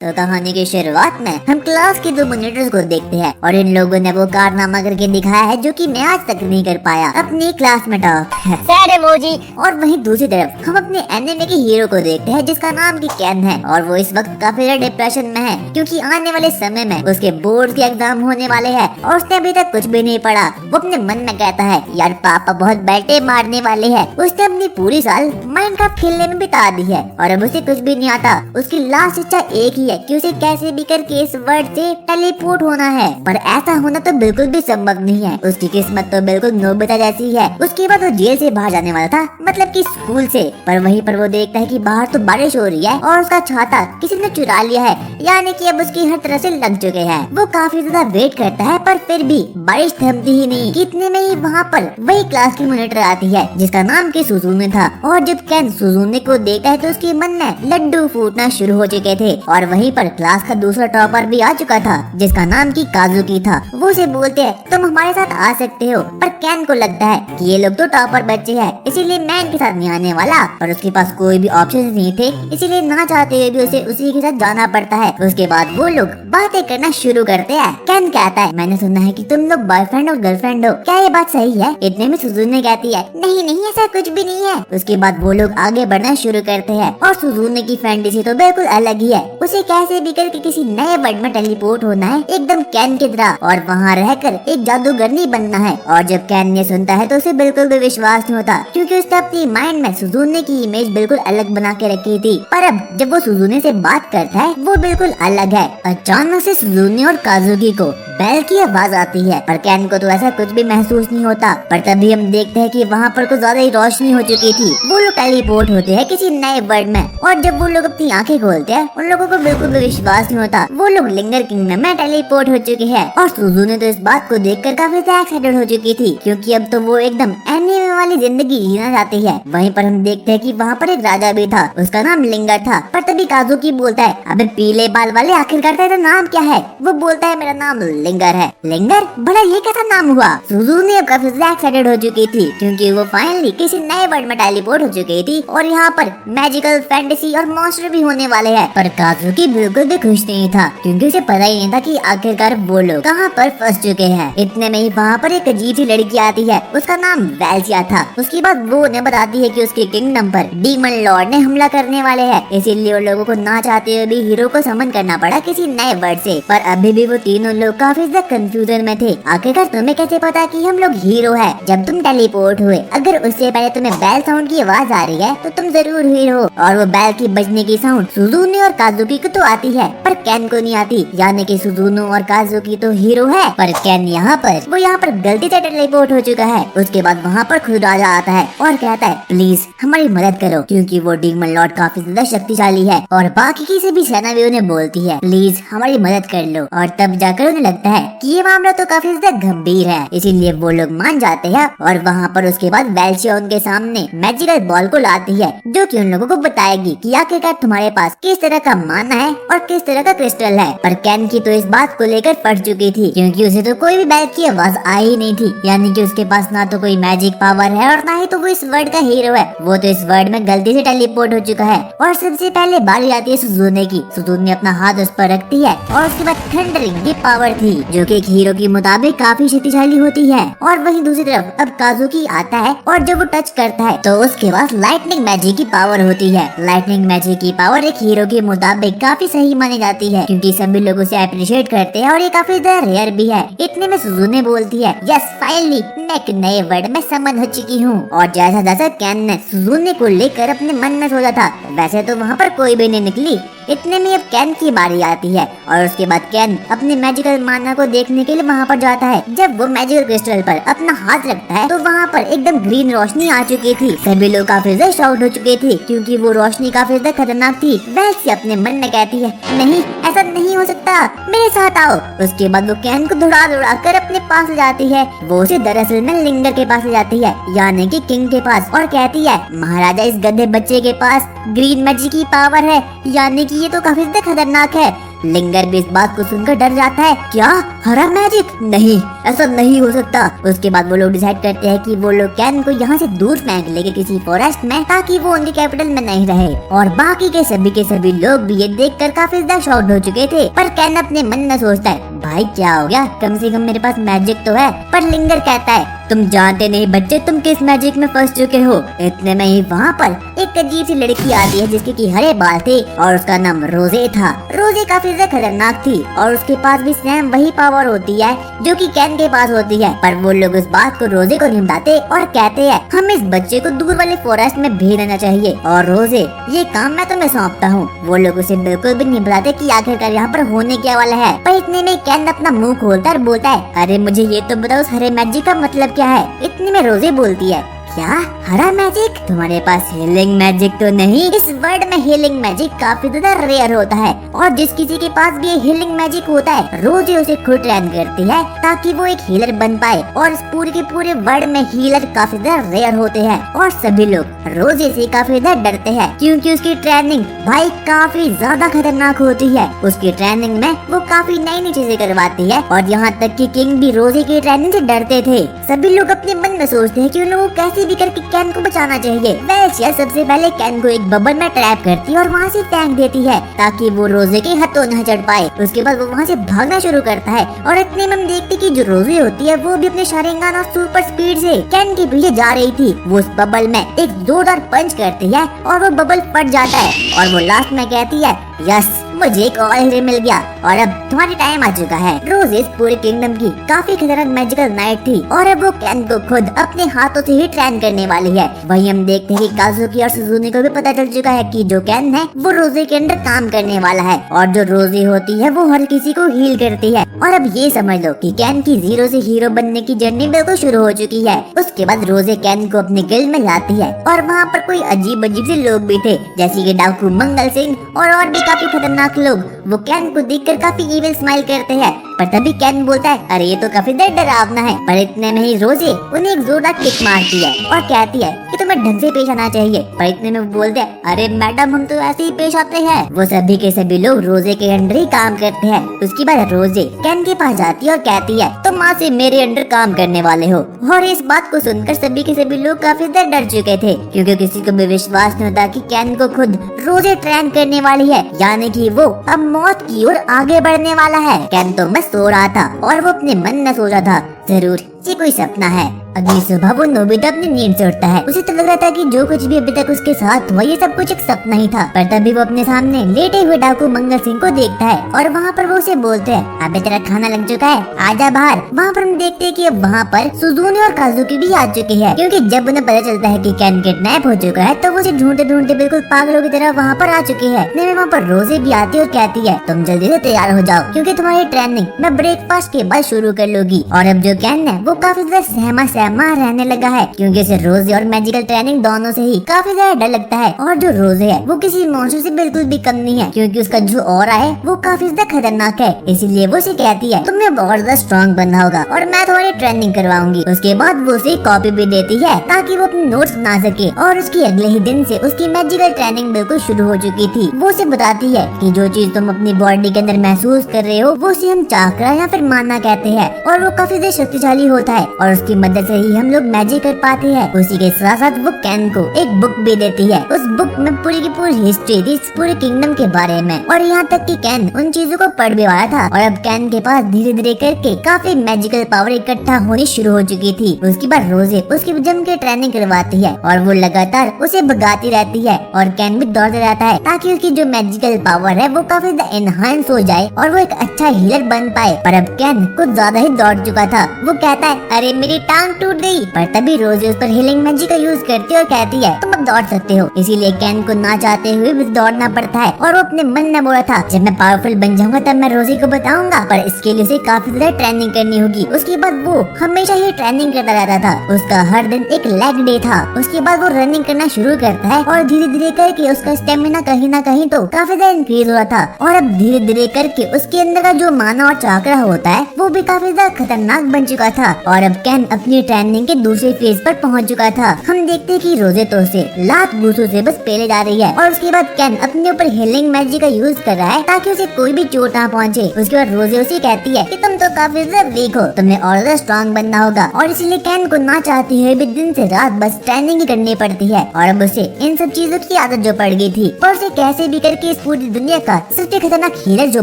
तो कहानी की शुरुआत में हम क्लास के दो मॉनिटर्स को देखते हैं और इन लोगों ने वो कारनामा करके दिखाया है जो कि मैं आज तक नहीं कर पाया अपनी क्लास में टॉप। Sad emoji. और वहीं दूसरी तरफ हम अपने एनिमे के हीरो को देखते हैं जिसका नाम की कैन है और वो इस वक्त काफी ज्यादा डिप्रेशन में है क्योंकि आने वाले समय में उसके बोर्ड के एग्जाम होने वाले हैं और उसने अभी तक कुछ भी नहीं पढ़ा। वो अपने मन में कहता है यार पापा बहुत बैठे मारने वाले है। उसने अपनी पूरी साल माइनक्राफ्ट खेलने में बिता दी है और अब उसे कुछ भी नहीं आता। उसकी लास्ट इच्छा एक ही है कि उसे कैसे भी करके इस वर्ल्ड से टेलीपोर्ट होना है, पर ऐसा होना तो बिल्कुल भी संभव नहीं है। उसकी किस्मत तो बिल्कुल नोबिता जैसी है। उसके बाद वो जेल से बाहर जाने वाला था, मतलब कि स्कूल से, पर वहीं पर वो देखता है कि बाहर तो बारिश हो रही है और उसका छाता किसी ने चुरा लिया है, यानी कि अब उसकी हर तरह से लग चुके हैं। वो काफी ज्यादा वेट करता है पर फिर भी बारिश थमती ही नहीं। इतने में ही वहाँ पर वही क्लास की मॉनिटर आती है जिसका नाम की सुजुने था और जब कैन सुजुने को देखता है तो उसके मन में लड्डू फूटना शुरू हो चुके थे। और वहीं पर क्लास का दूसरा टॉपर भी आ चुका था जिसका नाम की काजुकी था। वो उसे बोलते हैं तुम हमारे साथ आ सकते हो, पर कैन को लगता है कि ये लोग तो टॉपर बच्चे हैं इसीलिए मैं इनके साथ नहीं आने वाला। और उसके पास कोई भी ऑप्शन नहीं थे इसीलिए ना चाहते हुए भी उसे उसी के साथ जाना पड़ता है। उसके बाद वो लोग बातें करना शुरू करते हैं। कैन कहता है मैंने सुना है कि तुम लोग बॉयफ्रेंड और गर्लफ्रेंड हो, क्या ये बात सही है? इतने में सुजुने कहती है नहीं नहीं ऐसा कुछ भी नहीं है। उसके बाद वो लोग आगे बढ़ना शुरू करते हैं और सुजुने की फैंटेसी तो बिल्कुल अलग ही है। उसे कैसे भी करके किसी नए वर्ल्ड में टेलीपोर्ट होना है एकदम कैन की तरह और वहाँ रहकर एक जादूगरनी बनना है। और जब कैन ये सुनता है तो उसे बिल्कुल भी विश्वास नहीं होता क्योंकि उसने अपनी माइंड में सुजुने की इमेज बिल्कुल अलग बना के रखी थी। पर अब जब वो सुजुने से बात करता है वो बिल्कुल अलग है। अचानक से सुजुने और काजुकी को बेल की आवाज आती है पर कैन को तो ऐसा कुछ भी महसूस नहीं होता। पर तभी हम देखते हैं कि वहाँ पर कुछ ज्यादा ही रोशनी हो चुकी थी। वो लोग टेलीपोर्ट होते हैं किसी नए वर्ल्ड में और जब वो लोग अपनी आंखें खोलते हैं उन लोगों को बिल्कुल भी विश्वास नहीं होता। वो लोग लिंगर किंगडम में टेलीपोर्ट हो चुके हैं और सुजुने तो इस बात को देखकर काफी एक्साइटेड हो चुकी थी क्योंकि अब तो वो एकदम एनिमे वाली जिंदगी जीना चाहती है। वहीं पर हम देखते हैं कि वहाँ पर एक राजा भी था, उसका नाम लिंगर था। पर तभी काजुकी बोलता है अबे पीले बाल वाले आखिरकार तेरा नाम क्या है? वो बोलता है मेरा नाम लिंगर है। लिंगर? बड़ा ये कैसा नाम हुआ? सुजुने अब काफी एक्साइटेड हो चुकी थी क्योंकि वो फाइनली किसी नए वर्ल्ड में टेलीपोर्ट हो चुकी थी और यहाँ पर मैजिकल फैंटेसी और मॉन्स्टर भी होने वाले हैं। पर काजुकी बिल्कुल भी खुश नहीं था क्योंकि उसे पता ही नहीं था कि आखिरकार वो लोग कहाँ पर फंस चुके हैं। इतने में ही वहाँ पर एक अजीब सी लड़की आती है, उसका नाम वेल्सिया था। उसके बाद वो उन्हें बताती है कि उसके किंगडम पर डीमन लॉर्ड ने हमला करने वाले हैं, इसीलिए उन लोगों को ना चाहते हुए भी हीरो को समन करना पड़ा किसी नए वर्ड से। पर अभी भी वो तीनों लोग काफी ज्यादा कंफ्यूजन में थे। आखिरकार तुम्हें कैसे पता कि हम लोग हीरो है? जब तुम टेलीपोर्ट हुए अगर उससे पहले तुम्हें बेल साउंड की आवाज आ रही है तो तुम जरूर हीरो हो। और वो बेल की बजने की साउंड सुजुने और काजुकी को तो आती है पर कैन को नहीं आती, यानी कि सुजुनो और काजुकी तो हीरो है पर कैन यहाँ पर गलती से टेलीपोर्ट हो चुका है। उसके बाद वहाँ पर खुद राजा आता है और कहता है प्लीज हमारी मदद करो क्योंकि वो डीमन लॉर्ड काफी ज्यादा शक्तिशाली है। और बाकी की सभी सेना भी उन्हें बोलती है प्लीज हमारी मदद कर लो। और तब जाकर उन्हें लगता है कि ये मामला तो काफी ज्यादा गंभीर है, इसीलिए वो लोग मान जाते हैं। और वहाँ पर उसके बाद वेल्सिया उनके सामने मैजिकल बॉल को लाती है जो कि उन लोगों को बताएगी कि आखिरकार तुम्हारे पास किस तरह का माना है और किस तरह का क्रिस्टल है। पर कैन की तो इस बात को लेकर फट चुकी थी क्योंकि उसे तो कोई भी बेल की आवाज आ ही नहीं थी, यानी कि उसके पास ना तो कोई मैजिक पावर है और ना ही तो वो इस वर्ल्ड का हीरो है। वो तो इस वर्ल्ड में गलती से टेलीपोर्ट हो चुका है। और सबसे पहले बारी आती है सुजुने की। सुजुने अपना हाथ उस पर रखती है और उसके बाद थंडरिंग की पावर थी जो कि एक हीरो के मुताबिक काफी शक्तिशाली होती है। और वहीं दूसरी तरफ अब काजुकी आता है और जब वो टच करता है तो उसके पास लाइटनिंग मैजिक की पावर होती है। लाइटनिंग मैजिक की पावर एक हीरो के मुताबिक काफी सही मानी जाती है क्योंकि सभी लोग उसे अप्रिशिएट करते हैं और ये काफी ज्यादा रेयर भी है। इतने में सुजुने बोलती है यस फाइनली मैं एक नए वर्ल्ड में समन हो चुकी हूँ। और जैसा जैसा कैन ने सुजुने को लेकर अपने मन में सोचा था वैसे तो वहाँ पर कोई भी नहीं निकली। इतने में अब कैन की बारी आती है और उसके बाद कैन अपने मैजिकल माना को देखने के लिए वहाँ पर जाता है। जब वो मैजिकल क्रिस्टल पर अपना हाथ रखता है तो वहाँ पर एकदम ग्रीन रोशनी आ चुकी थी। सभी लोग काफी ज्यादा शॉक्ड हो चुके थे क्योंकि वो रोशनी काफी ज्यादा खतरनाक थी। वैसे अपने मन में कहती है नहीं ऐसा नहीं हो सकता, मेरे साथ आओ। उसके बाद वो कैन को दौड़ा दौड़ा कर अपने पास ले जाती है। वो उसे दरअसल में लिंगर के पास ले जाती है, यानी कि किंग के पास, और कहती है महाराजा इस गधे बच्चे के पास ग्रीन मैजिक की पावर है, यानी कि ये तो काफी ज्यादा खतरनाक है। लिंगर भी इस बात को सुनकर डर जाता है। क्या हरा मैजिक? नहीं, ऐसा नहीं हो सकता। उसके बाद वो लोग डिसाइड करते हैं कि वो लोग कैन को यहाँ से दूर फेंक लेंगे किसी फॉरेस्ट में, ताकि वो उनके कैपिटल में नहीं रहे। और बाकी के सभी लोग भी ये देखकर काफी ज्यादा शॉक्ड हो चुके थे। पर कैन अपने मन में सोचता है, भाई क्या हो गया, कम से कम मेरे पास मैजिक तो है। पर लिंगर कहता है, तुम जानते नहीं बच्चे, तुम किस मैजिक में फंस चुके हो। इतने में ही वहाँ पर एक अजीब सी लड़की आती है जिसके की हरे बाल थे और उसका नाम रोजे था। रोजे काफी ज्यादा खतरनाक थी और उसके पास भी सेम वही पावर होती है जो कि कैन के पास होती है। पर वो लोग उस बात को रोजे को नहीं बताते और कहते हैं, हम इस बच्चे को दूर वाले फॉरेस्ट में भेज देना चाहिए और रोजे ये काम मैं तुम्हें सौंपता हूँ। वो लोग उसे बिल्कुल भी नहीं बताते कि आखिरकार यहाँ पर होने क्या वाला है। पर इतने में कैन अपना मुंह खोलता और बोलता है, अरे मुझे ये तो बताओ उस हरे मैजिक का मतलब क्या है। इतने में रोजे बोलती है, क्या हरा मैजिक? तुम्हारे पास हीलिंग मैजिक तो नहीं? इस वर्ल्ड में हीलिंग मैजिक काफी ज्यादा रेयर होता है और जिस किसी के पास भी हीलिंग मैजिक होता है रोजे उसे खुद ट्रेन करती है ताकि वो एक हीलर बन पाए। और इस पूरे के पूरे वर्ल्ड में हीलर काफी ज्यादा रेयर होते हैं और सभी लोग रोजे से काफी ज्यादा डरते हैं क्योंकि उसकी ट्रेनिंग भाई काफी ज्यादा खतरनाक होती है। उसकी ट्रेनिंग में वो काफी नई नई चीजें करवाती है और यहाँ तक कि किंग भी रोजे की ट्रेनिंग से डरते थे। सभी लोग अपने मन में सोचते हैं कि उन लोगों को कैसे भी करके कैन को बचाना चाहिए। वैसे सबसे पहले कैन को एक बबल में ट्रैप करती है और वहाँ से फेंक देती है ताकि वो रोजे के हाथों न चढ़ पाए। उसके बाद वो वहाँ से भागना शुरू करता है और इतने में हम देखते कि जो रोजे होती है वो भी अपने शारिंगान और सुपर स्पीड से कैन के पीछे जा रही थी। वो उस बबल में एक जोरदार पंच करती है और वो बबल फट जाता है और वो लास्ट में कहती है, यस मुझे एक और हीरे मिल गया और अब तुम्हारी टाइम आ चुका है। रोज इस पूरे किंगडम की काफी खतरनाक मैजिकल नाइट थी और अब वो कैन को खुद अपने हाथों से ही ट्रेन करने वाली है। वही हम देखते हैं कि काजुकी और सुजुनी को भी पता चल चुका है कि जो कैन है वो रोजे के अंदर काम करने वाला है और जो रोजे होती है वो हर किसी को हील करती है। और अब ये समझ लो कि कैन की जीरो से हीरो बनने की जर्नी बिल्कुल शुरू हो चुकी है। उसके बाद रोजे कैन को अपने गिल्ड में लाती है और वहाँ पर कोई अजीब अजीब से लोग भी थे जैसे कि डाकू मंगल सिंह और भी काफी खतरनाक लोग। वो कैन को देखकर काफी इविल स्माइल करते हैं। पर तभी कैन बोलता है, अरे ये तो काफी डरावना है। पर इतने में ही रोजे उन्हें एक जोरदार किक मारती है और कहती है कि तुम्हें ढंग से पेश आना चाहिए। पर इतने में वो बोलते हैं, अरे मैडम हम तो ऐसे ही पेश आते हैं। वो सभी के सभी लोग रोजे के अंडर ही काम करते हैं। उसके बाद रोजे कैन के पास जाती है और कहती है, तुम माँ से मेरे अंडर काम करने वाले हो। और इस बात को सुनकर सभी के सभी लोग काफी डर चुके थे क्योंकि किसी को भी विश्वास नहीं होता कि कैन को खुद रोजे ट्रेन करने वाली है, यानी कि वो अब मौत की ओर आगे बढ़ने वाला है। कैन तो बस सो रहा था और वो अपने मन में सोचा था, जरूर ये कोई सपना है। अगली सुबह वो नोबिता अपनी नींद से उठता है। उसे तो लग रहा था कि जो कुछ भी अभी तक उसके साथ हुआ ये सब कुछ एक सपना ही था। पर तभी वो अपने सामने लेटे हुए डाकू मंगल सिंह को देखता है और वहाँ पर वो उसे बोलते हैं, अबे तेरा खाना लग चुका है, आजा बाहर। वहाँ पर हम देखते हैं कि अब वहाँ पर सुजुनी और काजुकी भी आ चुके हैं क्योंकि जब उन्हें पता चलता है कि कैन किडनैप हो चुका है तो वो उसे ढूंढते ढूंढते बिल्कुल पागलों की तरह वहाँ पर आ चुके हैं। वहाँ पर रोजे भी आती है और कहती है, तुम जल्दी से तैयार हो जाओ क्योंकि तुम्हारी ट्रेनिंग मैं ब्रेकफास्ट के बाद शुरू कर लूंगी। और अब जो कैन है वो काफी ज्यादा सहमा रहने लगा है क्योंकि उसे रोजे और मैजिकल ट्रेनिंग दोनों से ही काफी ज्यादा डर लगता है। और जो रोजे है वो किसी मॉन्स्टर से बिल्कुल भी कम नहीं है क्योंकि उसका जो ऑरा है वो काफी ज्यादा खतरनाक है। इसीलिए वो उसे कहती है, तुम्हें बहुत ज्यादा स्ट्रॉन्ग बनना होगा और मैं तुम्हारी ट्रेनिंग करवाऊंगी। उसके बाद वो उसे कॉपी भी देती है ताकि वो अपने नोट्स बना सके। और उसकी अगले ही दिन से उसकी मैजिकल ट्रेनिंग बिल्कुल शुरू हो चुकी थी। वो उसे बताती है कि जो चीज तुम अपनी बॉडी के अंदर महसूस कर रहे हो वो उसे हम चाकरा या फिर माना कहते हैं और वो काफी ज्यादा शक्तिशाली होता है और उसकी मदद से ही हम लोग मैजिक कर पाते हैं। उसी के साथ साथ वो कैन को एक बुक भी देती है। उस बुक में पूरी की पूरी हिस्ट्री थी इस पूरे किंगडम के बारे में और यहाँ तक कि कैन उन चीजों को पढ़ भी रहा था। और अब कैन के पास धीरे धीरे करके काफी मैजिकल पावर इकट्ठा होनी शुरू हो चुकी थी। उसके बाद रोजे उसकी जम के ट्रेनिंग करवाती है और वो लगातार उसे भगाती रहती है और कैन भी दौड़ता रहता है ताकि उसकी जो मैजिकल पावर है वो काफी एनहांस हो जाए और वो एक अच्छा हीलर बन पाए। पर अब कैन कुछ ज्यादा ही दौड़ चुका था। वो कहता है, अरे मेरी टांग टूट गई। पर तभी रोजे उस पर हीलिंग मैजिक का यूज करती है और कहती है, तुम अब दौड़ सकते हो। इसीलिए कैन को ना चाहते हुए भी दौड़ना पड़ता है और वो अपने मन में बोला था, जब मैं पावरफुल बन जाऊंगा तब मैं रोजे को बताऊंगा। पर इसके लिए उसे काफी ज्यादा ट्रेनिंग करनी होगी। उसके बाद वो हमेशा ही ट्रेनिंग करता रहता था। उसका हर दिन एक लेग डे था। उसके बाद वो रनिंग करना शुरू करता है और धीरे धीरे करके उसका स्टेमिना कहीं ना कहीं तो काफी ज्यादा इंक्रीज हो रहा था। और अब धीरे धीरे करके उसके अंदर का जो माना और चाकरा होता है वो भी काफी ज्यादा खतरनाक बन चुका था और अब कैन अपनी ट्रेनिंग के दूसरे फेज पर पहुंच चुका था। हम देखते कि रोजे तो उसे लात घूसों से बस पहले जा रही है और उसके बाद कैन अपने ऊपर हीलिंग मैजिक का यूज कर रहा है ताकि उसे कोई भी चोट ना पहुंचे। उसके बाद रोजे उसे कहती है कि तुम तो काफी वीक हो, तुम्हें और ज्यादा स्ट्रॉन्ग बनना होगा और इसीलिए कैन को ना चाहती है भी दिन से रात बस ट्रेनिंग ही करनी पड़ती है। और अब उसे इन सब चीजों की आदत जो पड़ गई थी और उसे कैसे भी करके इस पूरी दुनिया का सबसे खतरनाक हीलर जो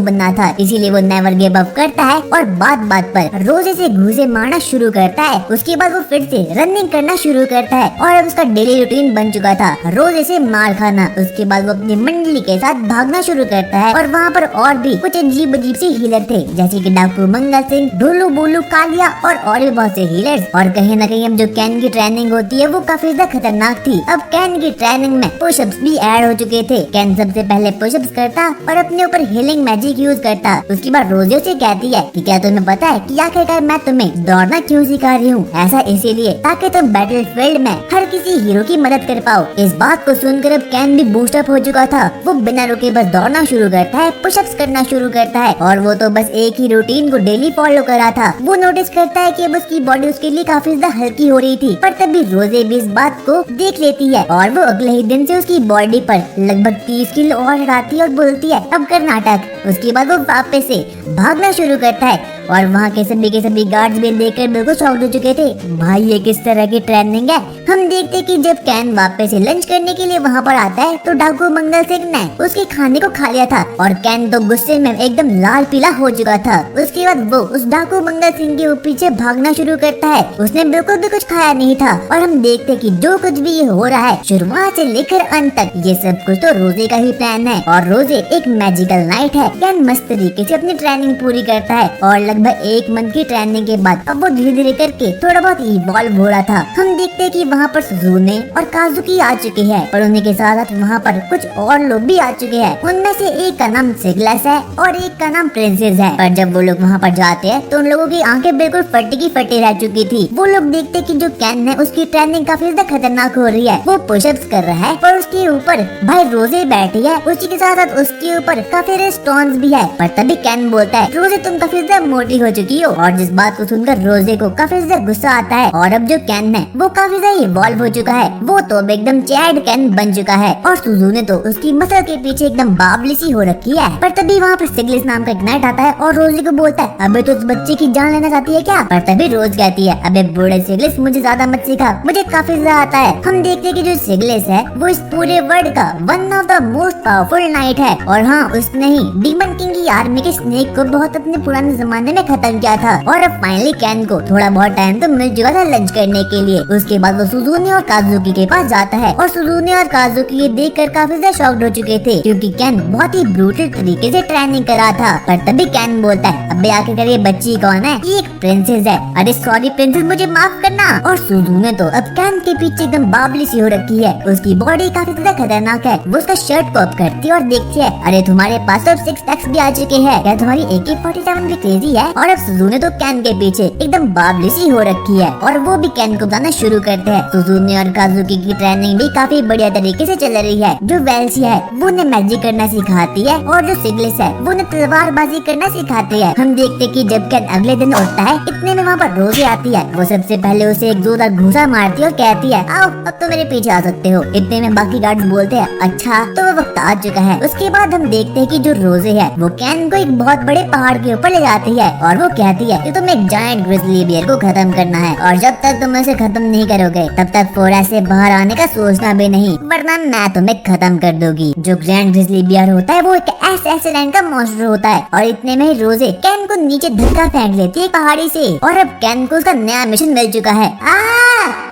बनना था, इसीलिए वो नेवर गिव अप करता है और बात बात पर रोजे से घूसे मारना शुरू करता है। उसके बाद वो फिर से रनिंग करना शुरू करता है और अब उसका डेली रूटीन बन चुका था रोजे से मार खाना। उसके बाद वो अपनी मंडली के साथ भागना शुरू करता है और वहाँ पर और भी कुछ अजीब अजीब से हीलर थे जैसे कि डाकू मंगल सिंह, ढोलू बोलू कालिया और भी बहुत से हीलर्स। और कहीं न कहीं अब जो कैन की ट्रेनिंग होती है वो काफी ज्यादा खतरनाक थी। अब कैन की ट्रेनिंग में पुशअप्स भी ऐड हो चुके थे। कैन सबसे पहले पुशअप्स करता और अपने ऊपर हीलिंग मैजिक यूज करता। उसके बाद रोजे से कहती है कि क्या तुम्हें पता है कि आखिरकार मैं तुम्हें दौड़ना क्यों सिखा रही हूँ? ऐसा इसीलिए ताकि तुम बैटलफील्ड में हर किसी हीरो की मदद कर पाओ। इस बात को सुनकर अब कैन भी बूस्ट अप हो चुका था। वो बिना रुके बस दौड़ना शुरू करता है, पुशअप्स करना शुरू करता है और वो तो बस एक ही रूटीन को डेली फॉलो कर रहा था। वो नोटिस करता है कि अब उसकी बॉडी उसके लिए काफी ज्यादा हल्की हो रही थी, पर तभी रोजे भी इस बात को देख लेती है और वो अगले ही दिन से उसकी बॉडी पर लगभग 30 किलो और हटाती है और बोलती है अब कर नाटक। उसके बाद वो वापस से भागना शुरू करता है और वहाँ के सभी गार्ड्स भी देखकर बिल्कुल शॉक्ड हो चुके थे। भाई ये किस तरह की ट्रेनिंग है? हम देखते कि जब कैन वापस से लंच करने के लिए वहाँ पर आता है तो डाकू मंगल सिंह ने उसके खाने को खा लिया था और कैन तो गुस्से में एकदम लाल पीला हो चुका था। उसके बाद वो उस डाकू मंगल सिंह के पीछे भागना शुरू करता है। उसने बिल्कुल भी कुछ खाया नहीं था और हम देखते कि जो कुछ भी ये हो रहा है शुरुआत से लेकर अंत तक ये सब कुछ तो रोजे का ही प्लान है। और रोजे एक मैजिकल नाइट है। कैन मस्त तरीके से अपनी ट्रेनिंग पूरी करता है और लगभग एक मंथ की ट्रेनिंग के बाद अब वो धीरे धीरे करके थोड़ा बहुत इवॉल्व हो रहा था। हम देखते हैं कि वहाँ पर सुजुने और काजुकी आ चुके हैं और उन्हीं के साथ वहाँ पर कुछ और लोग भी आ चुके हैं। उनमें से एक का नाम सिगलेस है और एक का नाम प्रिंसेस है। पर जब वो लोग वहाँ पर जाते हैं तो उन लोगों की आंखें बिल्कुल फटी की फटी रह चुकी थी। वो लोग देखते कि जो कैन है उसकी ट्रेनिंग काफी ज्यादा खतरनाक हो रही है। वो पुशअप्स कर रहा है पर उसके ऊपर भाई रोजे बैठी है, उसी के साथ उसके ऊपर काफी सारे स्टोन्स भी है। पर तभी कैन बोलता है रोजे तुम काफी ज्यादा मोटी हो चुकी हो। और जिस बात को सुनकर रोजे को काफी ज्यादा गुस्सा आता है और अब जो कैन है वो काफी ज्यादा इवॉल्व हो चुका है। वो तो अब एकदम चैड कैन बन चुका है और सुजुने तो उसकी मसल के पीछे एकदम बावली सी हो रखी है। पर तभी वहाँ पर सिगलिस नाम का एक नाइट आता है और रोजे को बोलता है अबे तो उस बच्चे की जान लेना चाहती है क्या? पर तभी रोज कहती है अबे बूढ़े सिगलिस मुझे ज्यादा मत सिखा, मुझे काफी ज्यादा आता है। हम देखते हैं कि जो सिगलिस है वो इस पूरे वर्ल्ड का one of the most powerful night है। और हाँ, उसने ही डीमन किंग की आर्मी के स्नेक को बहुत अपने पुराने जमाने में खत्म किया था और अब फाइनली कैन को थोड़ा बहुत टाइम तो मिल चुका था लंच करने के लिए। उसके बाद वो सुजुने और काजुकी के पास जाता है और सुजुने और काजुकी ये देखकर काफी ज्यादा शॉक्ड हो चुके थे क्योंकि कैन बहुत ही ब्रूटल तरीके से ट्रेनिंग करा था। पर तभी कैन बोलता है अबे आखिरकार ये बच्ची कौन है? ये एक प्रिंसेस है। अरे सॉरी प्रिंसेस, मुझे माफ करना। और सुजुने तो अब कैन के पीछे एकदम बावली सी हो रखी है। उसकी बॉडी काफी ज्यादा खतरनाक है। वो उसका शर्ट को अप करती है और देखती है अरे तुम्हारे पास तो 6 पैक्स भी आ चुके हैं, क्या तुम्हारी AK-47 भी तेजी है? और अब सुजुने तो कैन के पीछे एकदम बावली सी हो रखी है और वो भी कैन को बताना शुरू करते हैं। सुजुने और काजुकी की ट्रेनिंग भी काफी बढ़िया तरीके से चल रही है। जो वेल्सी है वो उन्हें मैजिक करना सिखाती है और जो सिगलिस है वो उन्हें तलवारबाजी करना सिखाती है। हम देखते कि जब कैन अगले दिन उठता है इतने में वहाँ पर रोजे आती है। वो सबसे पहले उसे एक जोरदार घूसा मारती है और कहती है आओ अब तो मेरे पीछे आ सकते हो। इतने में बाकी गार्ड्स बोलते हैं अच्छा तो वो वक्त आ चुका है। उसके बाद हम देखते हैं कि जो रोजे है वो कैन को एक बहुत बड़े पहाड़ के ऊपर ले जाती है और वो कहती है कि तुम्हें एक जायंट ग्रिजली बियर को खत्म करना है और जब तक तुम इसे खत्म नहीं करोगे तब तक फॉरेस्ट से बाहर आने का सोचना भी नहीं, वरना मैं तुम्हें खत्म कर दूंगी। जो ग्रैंड ग्रिजली बियर होता है वो एक ऐसे लैंड का मॉन्स्टर होता है और इतने में ही रोजे कैन को नीचे धक्का फेंक लेती है पहाड़ी से और अब कैन को उसका नया मिशन मिल चुका है।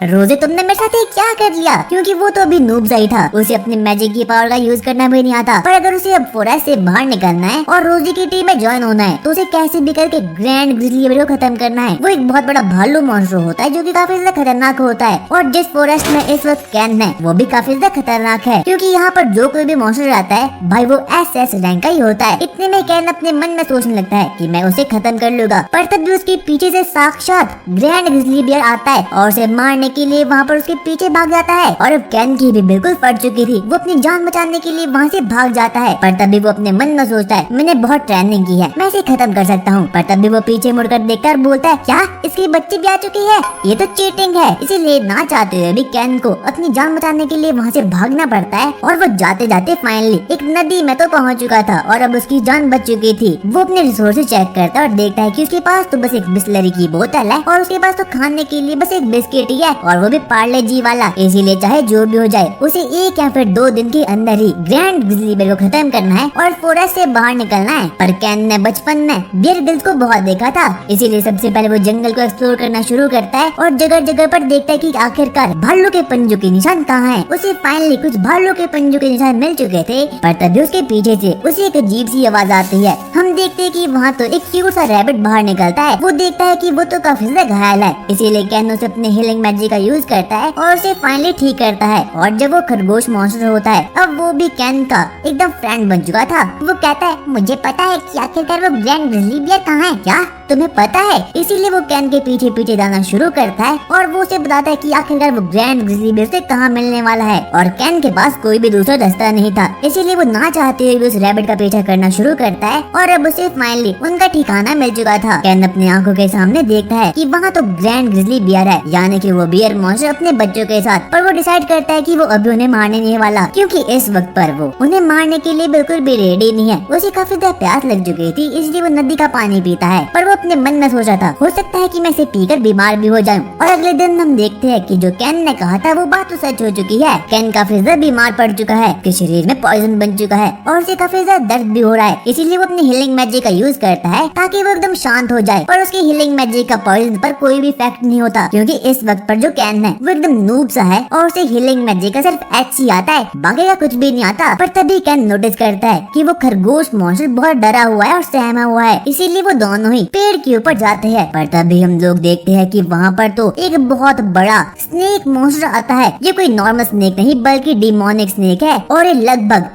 रोजे तुमने मेरे साथ क्या कर लिया? क्योंकि वो तो अभी नूब ही था, उसे अपने मैजिक की पावर का यूज करना भी नहीं आता। पर अगर उसे अब फॉरेस्ट से बाहर निकलना है और रोजे की टीम में ज्वाइन होना है तो उसे कैसे भी करके ग्रैंड ग्रिजली बियर को खत्म करना है। वो एक बहुत बड़ा भालू मॉन्स्टर होता है जो कि काफी ज्यादा खतरनाक होता है और जिस फॉरेस्ट में इस वक्त कैन है वो भी काफी ज्यादा खतरनाक है क्योंकि यहाँ पर जो कोई भी मॉन्स्टर आता है भाई वो SS रैंक का ही होता है। इतने में कैन अपने मन में सोचने लगता है कि मैं उसे खत्म कर लूंगा, पर तब भी उसके पीछे से साक्षात ग्रैंड ग्रिजली बियर आता है और उसे मारने के लिए वहाँ पर उसके पीछे भाग जाता है। और अब कैन की भी बिल्कुल फट चुकी थी, वो अपनी जान बचाने के लिए वहाँ से भाग जाता है। पर तभी वो अपने मन में सोचता है मैंने बहुत ट्रेनिंग की है, मैं इसे खत्म कर सकता हूँ। पर तभी वो पीछे मुड़कर देखता है और बोलता है क्या इसके बच्चे भी आ चुकी है, ये तो चीटिंग है। इसीलिए ना चाहते हुए भी कैन को अपनी जान बचाने के लिए वहाँ से भागना पड़ता है। और वो जाते जाते फाइनली एक नदी में तो पहुँच चुका था और अब उसकी जान बच चुकी थी। वो अपने रिसोर्सेज चेक करता है और देखता है कि उसके पास तो बस एक बिस्लरी की बोतल है और उसके पास तो खाने के लिए बस एक बिस्किट ही है, और वो भी पार्ले जी वाला। इसीलिए चाहे जो भी हो जाए उसे 1 या फिर 2 दिन के अंदर ही ग्रैंड ग्रिजली बेयर को खत्म करना है और फॉरेस्ट से बाहर निकलना है। पर कैन ने बचपन में बियर ग्रिल्स को बहुत देखा था, इसीलिए सबसे पहले वो जंगल को एक्सप्लोर करना शुरू करता है और जगह जगह पर देखता है कि आखिरकार भालू के पंजों के निशान कहाँ हैं। उसे फाइनली कुछ भालू के पंजों के निशान मिल चुके थे। पर तभी उसके पीछे से उसे एक अजीब सी आवाज आती है। हम देखते हैं कि वहाँ तो एक क्यूट सा रैबिट बाहर निकलता है। वो देखता है कि वो तो काफी ज्यादा घायल है, इसीलिए कैन उसे अपने हीलिंग मैजिक का यूज करता है और उसे फाइनली ठीक करता है। और जब वो खरगोश मॉन्स्टर होता है अब वो भी कैन का एकदम फ्रेंड बन चुका था। वो कहता है मुझे पता है कि आखिरकार वो ग्रैंड ग्रिजली बियर कहाँ है। क्या तुम्हें पता है? इसीलिए वो कैन के पीछे पीछे जाना शुरू करता है और वो उसे बताता है कि आखिरकार वो ग्रैंड ग्रिजली बियर से कहाँ मिलने वाला है। और कैन के पास कोई भी दूसरा रास्ता नहीं था, इसीलिए वो ना चाहते हुए भी उस रैबिट का पीछा करना शुरू करता है। और अब उसे फाइनली उनका ठिकाना मिल चुका था। कैन अपनी आंखों के सामने देखता है कि वहाँ तो ग्रैंड ग्रिजली बियर है, यानी कि वो बियर मॉन्स्टर अपने बच्चों के साथ। पर वो डिसाइड करता है कि वो अभी उन्हें मारने नहीं वाला, क्योंकि इस वक्त पर वो उन्हें मारने के लिए बिल्कुल भी रेडी नहीं है। उसे काफी ज्यादा प्यास लग चुकी थी, इसलिए वो नदी का पानी पीता है। पर वो अपने मन में सोचा था हो सकता है कि मैं इसे पीकर बीमार भी हो जाऊं। और अगले दिन हम देखते हैं कि जो कैन ने कहा था वो बात तो सच हो चुकी है। कैन काफी ज्यादा बीमार पड़ चुका है, उसके शरीर में पॉइजन बन चुका है और उसे काफी ज्यादा दर्द भी हो रहा है। इसीलिए वो अपनी हीलिंग मैजिक का यूज करता है ताकि वो एकदम शांत हो जाए। और उसकी हीलिंग मैजिक का पॉइजन पर कोई भी इफेक्ट नहीं होता, क्योंकि इस वक्त पर जो कैन है वो एकदम नूब सा है और उसे हीलिंग मैजिक का सिर्फ एच ही आता है, बाकी का कुछ भी नहीं आता। पर तभी कैन नोटिस करता है कि वो खरगोश मॉन्स्टर बहुत डरा हुआ है और सहमा हुआ है, इसीलिए वो दोनों ही पेड़ के ऊपर जाते हैं। पर तभी हम लोग देखते हैं कि वहाँ पर तो एक बहुत बड़ा स्नेक मॉन्स्टर आता है। ये कोई नॉर्मल स्नेक नहीं बल्कि डिमोनिक स्नेक है और ये लगभग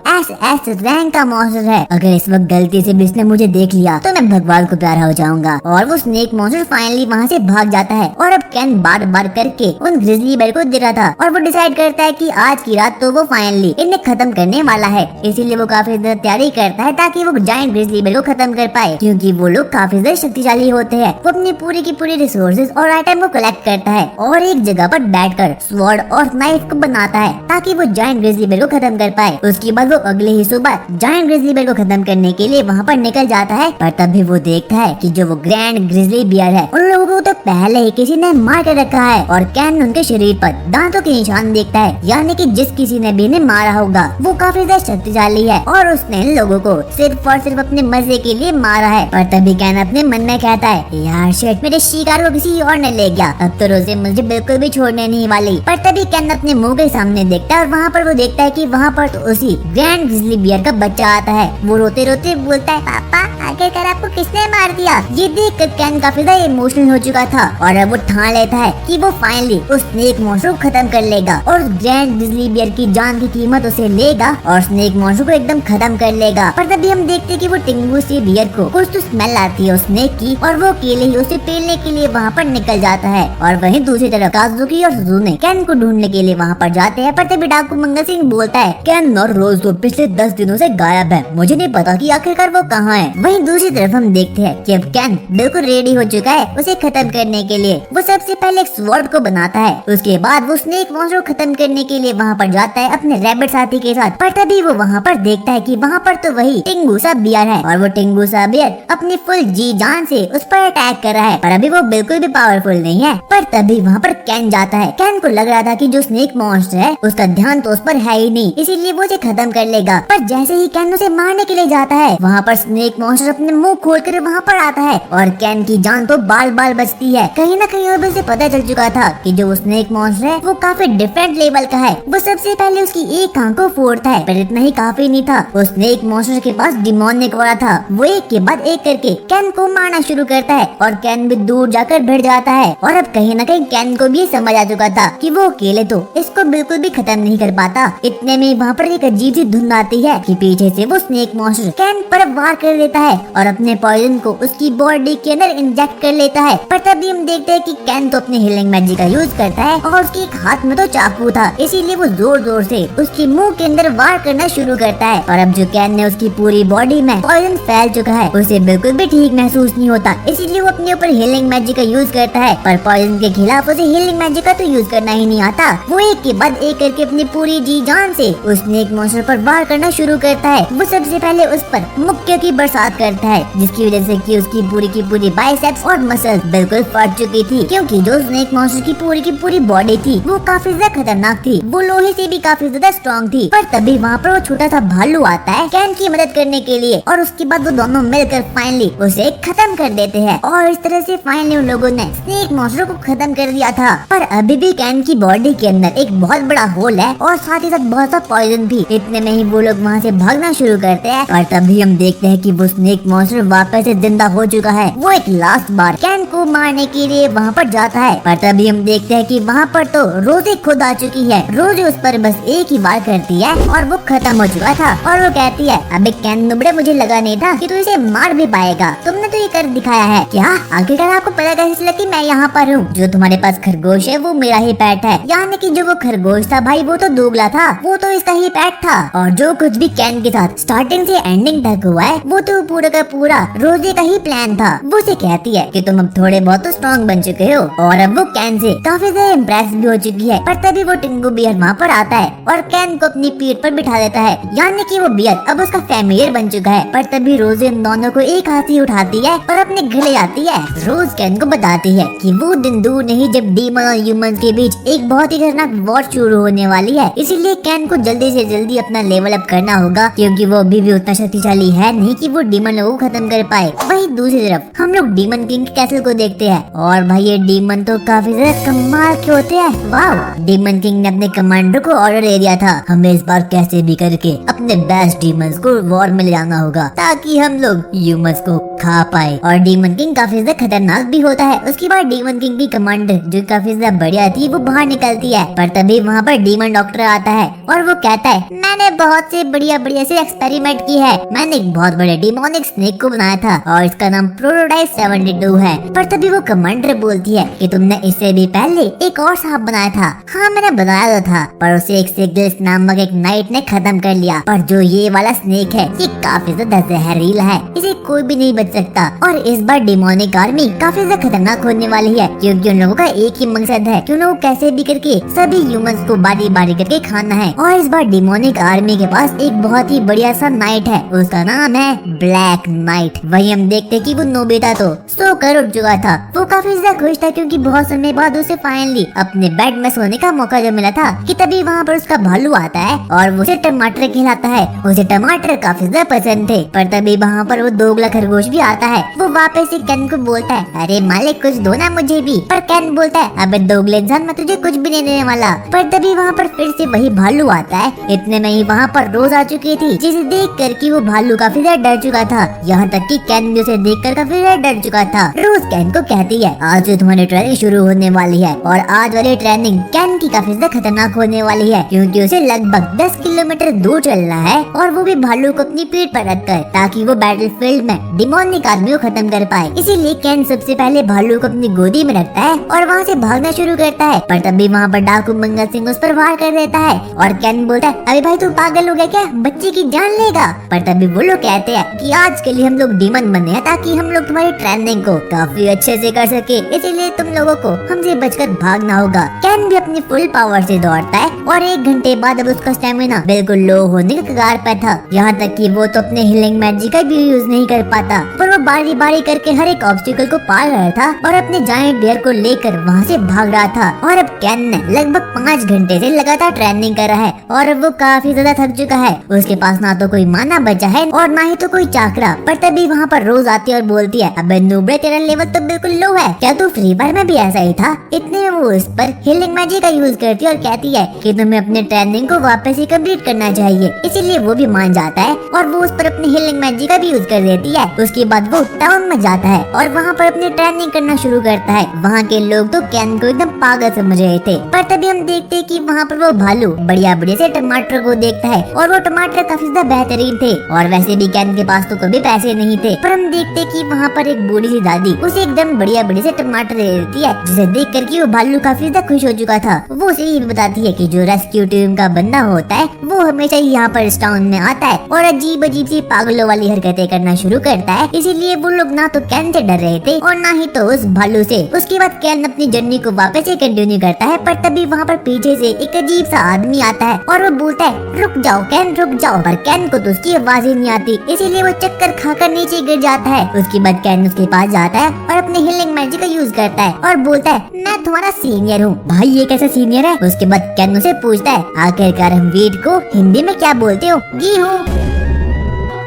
एस रैंक का मॉन्स्टर है। अगर इस वक्त गलती से भी इसने मुझे देख लिया तो मैं भगवान को प्यारा हो जाऊंगा। और वो स्नेक मॉन्स्टर फाइनली वहाँ से भाग जाता है। और अब कैन बार बार करके उन ग्रिजली बेयर को दे रहा था और वो डिसाइड करता है कि आज की रात तो वो फाइनली इन्हें खत्म करने वाला है। इसीलिए वो काफी ज्यादा तैयारी करता है ताकि वो जायंट ग्रिजली बेयर को खत्म कर पाए, क्योंकि वो लोग काफी ज्यादा शक्तिशाली होते हैं। वो अपनी पूरी की पूरी रिसोर्सेज और आइटम को कलेक्ट करता है और एक जगह पर बैठकर स्वॉर्ड और नाइफ को बनाता है ताकि वो जायंट ग्रिजली बेयर को खत्म कर पाए। उसके बाद वो अगले ही सुबह जायंट ग्रिजली बेयर को खत्म करने के लिए वहाँ पर निकल जाता है। पर तभी वो देखता है कि जो वो ग्रैंड ग्रिजली बियर है उन लोगों को तो पहले ही किसी ने मार कर रखा है। और कैन उनके शरीर पर दांतों के निशान देखता है, यानी कि जिस किसी ने भी इन्हें मारा होगा वो काफी ज्यादा शक्तिशाली है और उसने इन लोगों को सिर्फ और सिर्फ अपने मजे के लिए मारा है। पर तभी कैन अपने मन में कहता है यार शिट, मेरे शिकार को किसी और ने ले गया, अब तो रोजे मुझे बिल्कुल भी छोड़ने नहीं वाली। पर तभी कैन अपने मुंह के सामने देखता है और वहाँ पर वो देखता है कि वहाँ पर तो उसी ग्रैंड ग्रिजली बियर का बच्चा आता है। वो रोते रोते बोलता है पापा आखिरकार आपको किसने मार दिया। ये देख कर कैन काफी ज्यादा इमोशनल हो चुका था और अब वो ठान लेता है कि वो फाइनली उस स्नेक मॉन्स्टर को खत्म कर लेगा और ग्रैंड ग्रिजली बियर की जान की कीमत उसे लेगा और स्नेक मॉन्स्टर को एकदम खत्म कर लेगा। पर तभी हम देखते कि वो टिंगू से बियर को कुछ तो स्मेल आती है उस स्नेक की और वो अकेले ही उसे पेलने के लिए वहाँ पर निकल जाता है। और वहीं दूसरी तरफ काजुकी और सुजुने कैन को ढूंढने के लिए वहाँ पर जाते हैं। पर तभी डाकू मंगल सिंह बोलता है कैन और रोज तो पिछले 10 दिनों से गायब है, मुझे नहीं पता कि आखिरकार वो कहाँ है। वहीं दूसरी तरफ हम देखते हैं कि अब कैन बिल्कुल रेडी हो चुका है उसे खत्म करने के लिए। वो सबसे पहले एक स्वॉर्ड को बनाता है, उसके बाद वो स्नेक मॉन्स्टर को खत्म करने के लिए वहाँ पर जाता है अपने रैबिट साथी के साथ। पर तभी वो वहाँ पर देखता है कि वहाँ पर तो वही टिंगू सा बियर है और वो टिंगू सा बियर अपनी फुल जी जान से उस पर अटैक कर रहा है। पर अभी वो बिल्कुल भी पावरफुल नहीं है। पर तभी वहाँ पर कैन जाता है। कैन को लग रहा था कि जो स्नेक मॉन्स्टर है उसका ध्यान तो उस पर है ही नहीं, इसीलिए वो उसे खत्म कर लेगा। पर जैसे ही कैन उसे मारने के लिए जाता है वहाँ पर स्नेक मॉन्स्टर अपने मुंह खोलकर वहाँ पर आता है और कैन की जान तो बाल बाल बचती है। कहीं ना कहीं और उसे पता चल चुका था कि जो स्नेक मॉन्स्टर है वो काफी डिफरेंट लेवल का है। वो सबसे पहले उसकी एक आंख को फोड़ता है, पर इतना ही काफी नहीं था। उस स्नेक मॉन्स्टर के पास डिमोनिक वाला था। वो एक के बाद एक करके कैन को मारना शुरू करता है और कैन भी दूर जाकर भिड़ जाता है। और अब कहीं ना कहीं कैन को भी समझ आ चुका था कि वो अकेले तो इसको बिल्कुल भी खत्म नहीं कर पाता। इतने में वहाँ पर एक अजीब सी धुन आती है कि पीछे से वो स्नेक मॉन्स्टर कैन पर वार कर देता है और अपने पॉइजन को उसकी बॉडी के अंदर इंजेक्ट कर लेता है। पर तभी हम देखते हैं कि कैन तो अपने हीलिंग मैजिक का यूज करता है और उसके एक हाथ में तो चाकू था, इसीलिए वो जोर जोर से उसकी मुंह के अंदर वार करना शुरू करता है। और अब जो कैन ने उसकी पूरी बॉडी में पॉइजन फैल चुका है, उसे बिल्कुल भी ठीक महसूस नहीं होता, इसीलिए वो अपने ऊपर हीलिंग मैजिक का यूज करता है। पर पॉइजन के खिलाफ उसे हीलिंग मैजिक का तो यूज करना ही नहीं आता। वो एक के बाद एक करके अपनी पूरी जी जान से उस स्नेक मॉन्स्टर पर वार करना शुरू करता है। वो सबसे पहले उस पर मुक्के की बरसात करता है, जिसकी वजह से कि उसकी पूरी बाइसेप्स और मसल्स बिल्कुल फट चुकी थी, क्योंकि जो स्नेक मॉन्स्टर की पूरी बॉडी थी वो काफी ज्यादा खतरनाक थी। वो लोहे से भी काफी ज्यादा स्ट्रॉन्ग थी। पर तभी वहाँ पर वो छोटा सा भालू आता है कैन की मदद करने के लिए, और उसके बाद वो दोनों मिलकर फाइनली उसे खत्म कर देते हैं। और इस तरह से फाइनली उन लोगों ने स्नेक मॉन्स्टर को खत्म कर दिया था। पर अभी भी कैन की बॉडी के अंदर एक बहुत बड़ा होल है और साथ ही साथ बहुत सा पॉइजन भी। इतने में ही वो लोग वहाँ से भागना शुरू करते हैं और तभी हम देखते हैं कि वो स्नेक मॉन्स्टर वापस से जिंदा हो चुका है। वो एक लास्ट बार कैन को मारने के लिए वहाँ पर जाता है। पर तभी हम देखते हैं कि वहाँ पर तो रोजी खुद आ चुकी है। रोजी उस पर बस एक ही बार करती है और वो खत्म हो चुका था। और वो कहती है, अबे कैन नुबड़े, मुझे लगा नहीं था कि तू इसे मार भी पाएगा, तुमने तो ये कर दिखाया है। क्या आखिरकार आपको पता कैसे चला कि मैं यहाँ पर हूँ? जो तुम्हारे पास खरगोश है वो मेरा ही पेट है। यानी कि जो वो खरगोश था भाई वो तो दुबला था, वो तो इसका ही पेट था। और जो कुछ भी कैन के साथ स्टार्टिंग से एंडिंग तक हुआ है वो तो पूरा का पूरा रोजी का ही प्लान था। वो उसे कहती है कि तुम अब थोड़े बहुत तो स्ट्रॉन्ग बन चुके हो, और अब वो कैन से काफी ज्यादा इम्प्रेस भी हो चुकी है। पर तभी वो टिंगू बियर वहाँ पर आता है और कैन को अपनी पीठ पर बिठा देता है, यानी कि वो बियर अब उसका फैमिलियर बन चुका है। पर तभी रोज इन दोनों को एक हाथ ही उठाती है और अपने गले आती है। रोज कैन को बताती है कि वो दिन दूर नहीं जब डीमन और ह्यूमन के बीच एक बहुत ही खतरनाक वॉर शुरू होने वाली है, इसीलिए कैन को जल्दी से जल्दी अपना लेवल अप करना होगा, क्योंकि वो अभी भी उतना शक्तिशाली है नहीं कि वो डीमन लोगों को खत्म कर पाए। वहीं दूसरी तरफ हम लोग डीमन किंग के कैसल को देखते हैं, और भाई ये डीमन तो काफी ज्यादा कमाल के होते हैं। वाह, डीमन किंग ने अपने कमांडर को ऑर्डर दे दिया था, हमें इस बार कैसे भी करके अपने बेस्ट डीमंस को वॉर में ले जाना होगा ताकि हम लोग ह्यूमंस को खा पाए। और डीमन किंग काफी ज्यादा खतरनाक भी होता है। उसके बाद डीमन किंग की कमांडर जो काफी ज्यादा बढ़िया थी वो बाहर निकलती है। पर तभी वहाँ पर डीमन डॉक्टर आता है और वो कहता है, मैंने बहुत से बढ़िया से एक्सपेरिमेंट की है। मैंने एक बहुत बड़े डिमोनिक स्नेक को बनाया था और इसका नाम प्रोटोटाइप 72 है। पर तभी वो कमांडर बोलती है कि तुमने इससे भी पहले एक और सांप बनाया था। हाँ, मैंने बनाया तो था, पर उसे एक सिग्लिस नामक एक नाइट ने खत्म कर लिया। पर जो ये वाला स्नेक है ये काफी ज्यादा जहरीला है, इसे कोई भी नहीं बच सकता। और इस बार डिमोनिक आर्मी काफी ज्यादा खतरनाक होने वाली है, क्योंकि उन लोगों का एक ही मकसद है कि उन लोगों को कैसे भी करके सभी ह्यूमंस को बारी बारी करके खाना है। और इस बार डिमोनिक आर्मी के पास एक बहुत ही बढ़िया सा नाइट है, उसका नाम है ब्लैक नाइट। वही हम देखते कि वो नोबिता तो सोकर उठ चुका था। वो काफी ज्यादा खुश था क्योंकि बहुत समय बाद उसे फाइनली अपने बेड में सोने का मौका जो मिला था, कि तभी वहाँ पर उसका भालू आता है और वो उसे टमाटर खिलाता है। उसे टमाटर काफी ज्यादा पसंद थे। पर तभी वहाँ पर वो दोगला खरगोश भी आता है। वो वापस से कैन को बोलता है, अरे मालिक कुछ दो ना मुझे भी। पर कैन बोलता है, अबे दोगले इंसान, मैं तुझे कुछ भी नहीं देने वाला। पर तभी वहाँ पर फिर से वही भालू आता है। इतने में ही वहाँ पर रोज आ चुकी थी, जिसे देख कर कि वो भालू काफी ज्यादा डर चुका था। यहाँ तक कि कैन भी उसे देख कर काफी ज्यादा डर चुका था। रोज कैन को कहती है, आज से तुम्हारी ट्रेनिंग शुरू होने वाली है, और आज वाली ट्रेनिंग कैन की काफी ज्यादा खतरनाक होने वाली है, क्योंकि उसे लगभग 10 किलोमीटर दूर चलना है, और वो भी भालू को अपनी पीठ पर रखकर, ताकि वो बैटलफील्ड में डिमोनिक आर्मी को खत्म कर पाए। इसीलिए कैन सबसे पहले भालू को अपनी गोदी में रखता है और वहाँ से भागना शुरू करता है। पर तभी वहाँ पर डाकू मंगल सिंह उस पर वार कर देता है और कैन बोलता है, अरे भाई तू पागल हो गया क्या, बच्चे की जान लेगा। पर तभी वो लोग कहते हैं कि आज के लिए हम लोग डीमन बने हैं ताकि हम लोग तुम्हारी ट्रेनिंग को काफी अच्छे से कर सके, इसीलिए तुम लोगों को हमसे बचकर भागना होगा। कैन भी अपनी फुल पावर से दौड़ता है और 1 घंटे बाद अब उसका स्टेमिना बिल्कुल लो होने के कगार पर था। यहाँ तक कि वो तो अपने हीलिंग मैजिक का भी यूज नहीं कर पाता, पर वो बारी बारी करके हर एक ऑब्स्टिकल को पार रहा था और अपने जायंट बियर को लेकर वहाँ से भाग रहा था। और अब कैन ने लगभग 5 घंटे से लगातार ट्रेनिंग कर रहा है और अब वो काफी ज्यादा थक चुका है। उसके पास ना तो कोई माना बचा है और ना ही तो कोई चाकरा। पर तभी वहाँ पर रोज आती है और बोलती है, अबे नूबड़े तेरा लेवल तो बिल्कुल लो है, क्या तू फ्री फायर में भी ऐसा ही था? इतने में वो उस पर हीलिंग मैजिक का यूज करती है और कहती है कि तुम्हें अपने ट्रेनिंग को वापस ही कंप्लीट करना चाहिए। इसीलिए वो भी मान जाता है और वो उस पर अपनी हीलिंग मैजिक का भी यूज कर देती है। उसके बाद वो टाउन में जाता है और वहाँ पर अपनी ट्रेनिंग करना शुरू करता है। वहाँ के लोग तो कैन को एकदम पागल समझ रहे थे, पर तभी हम देखते हैं कि वहाँ पर वो भालू बढ़िया बढ़िया से टमाटर को देखता है और वो टमाटर काफी ज्यादा बेहतरीन थे और वैसे भी कैन के पास तो कभी पैसे नहीं थे। पर हम देखते हैं कि वहाँ पर एक बूढ़ी सी दादी उसे एकदम बढ़िया बढ़िया से टमाटर दे देती है, जिसे देख करके वो भालू काफी ज्यादा खुश हो चुका था। वो उसे ये बताती है कि जो रेस्क्यू टीम का बंदा होता है वो हमेशा ही यहाँ पर इस टाउन में आता है और अजीब अजीब सी पागलों वाली हरकतें करना शुरू करता है। इसीलिए वो लोग ना तो कैन से डर रहे थे और ना ही तो उस भालू से। उसके बाद कैन अपनी जर्नी को वापस से कंटिन्यू करता है, पर तभी वहाँ पर पीछे से एक अजीब सा आदमी आता है और वो बोलता है रुक जाओ कैन रुक जाओ, पर कैन को तो उसकी आवाज ही नहीं आती। इसीलिए वो चक्कर खाकर नीचे गिर जाता है। उसके बाद कैन उसके पास जाता है और अपने हीलिंग मैजिक का यूज करता है और बोलता है मैं तुम्हारा सीनियर हूँ। भाई ये कैसा सीनियर है? उसके बाद कैन उसे पूछता है आखिरकार हम वीट को हिंदी में क्या बोलते हो? गेहूं।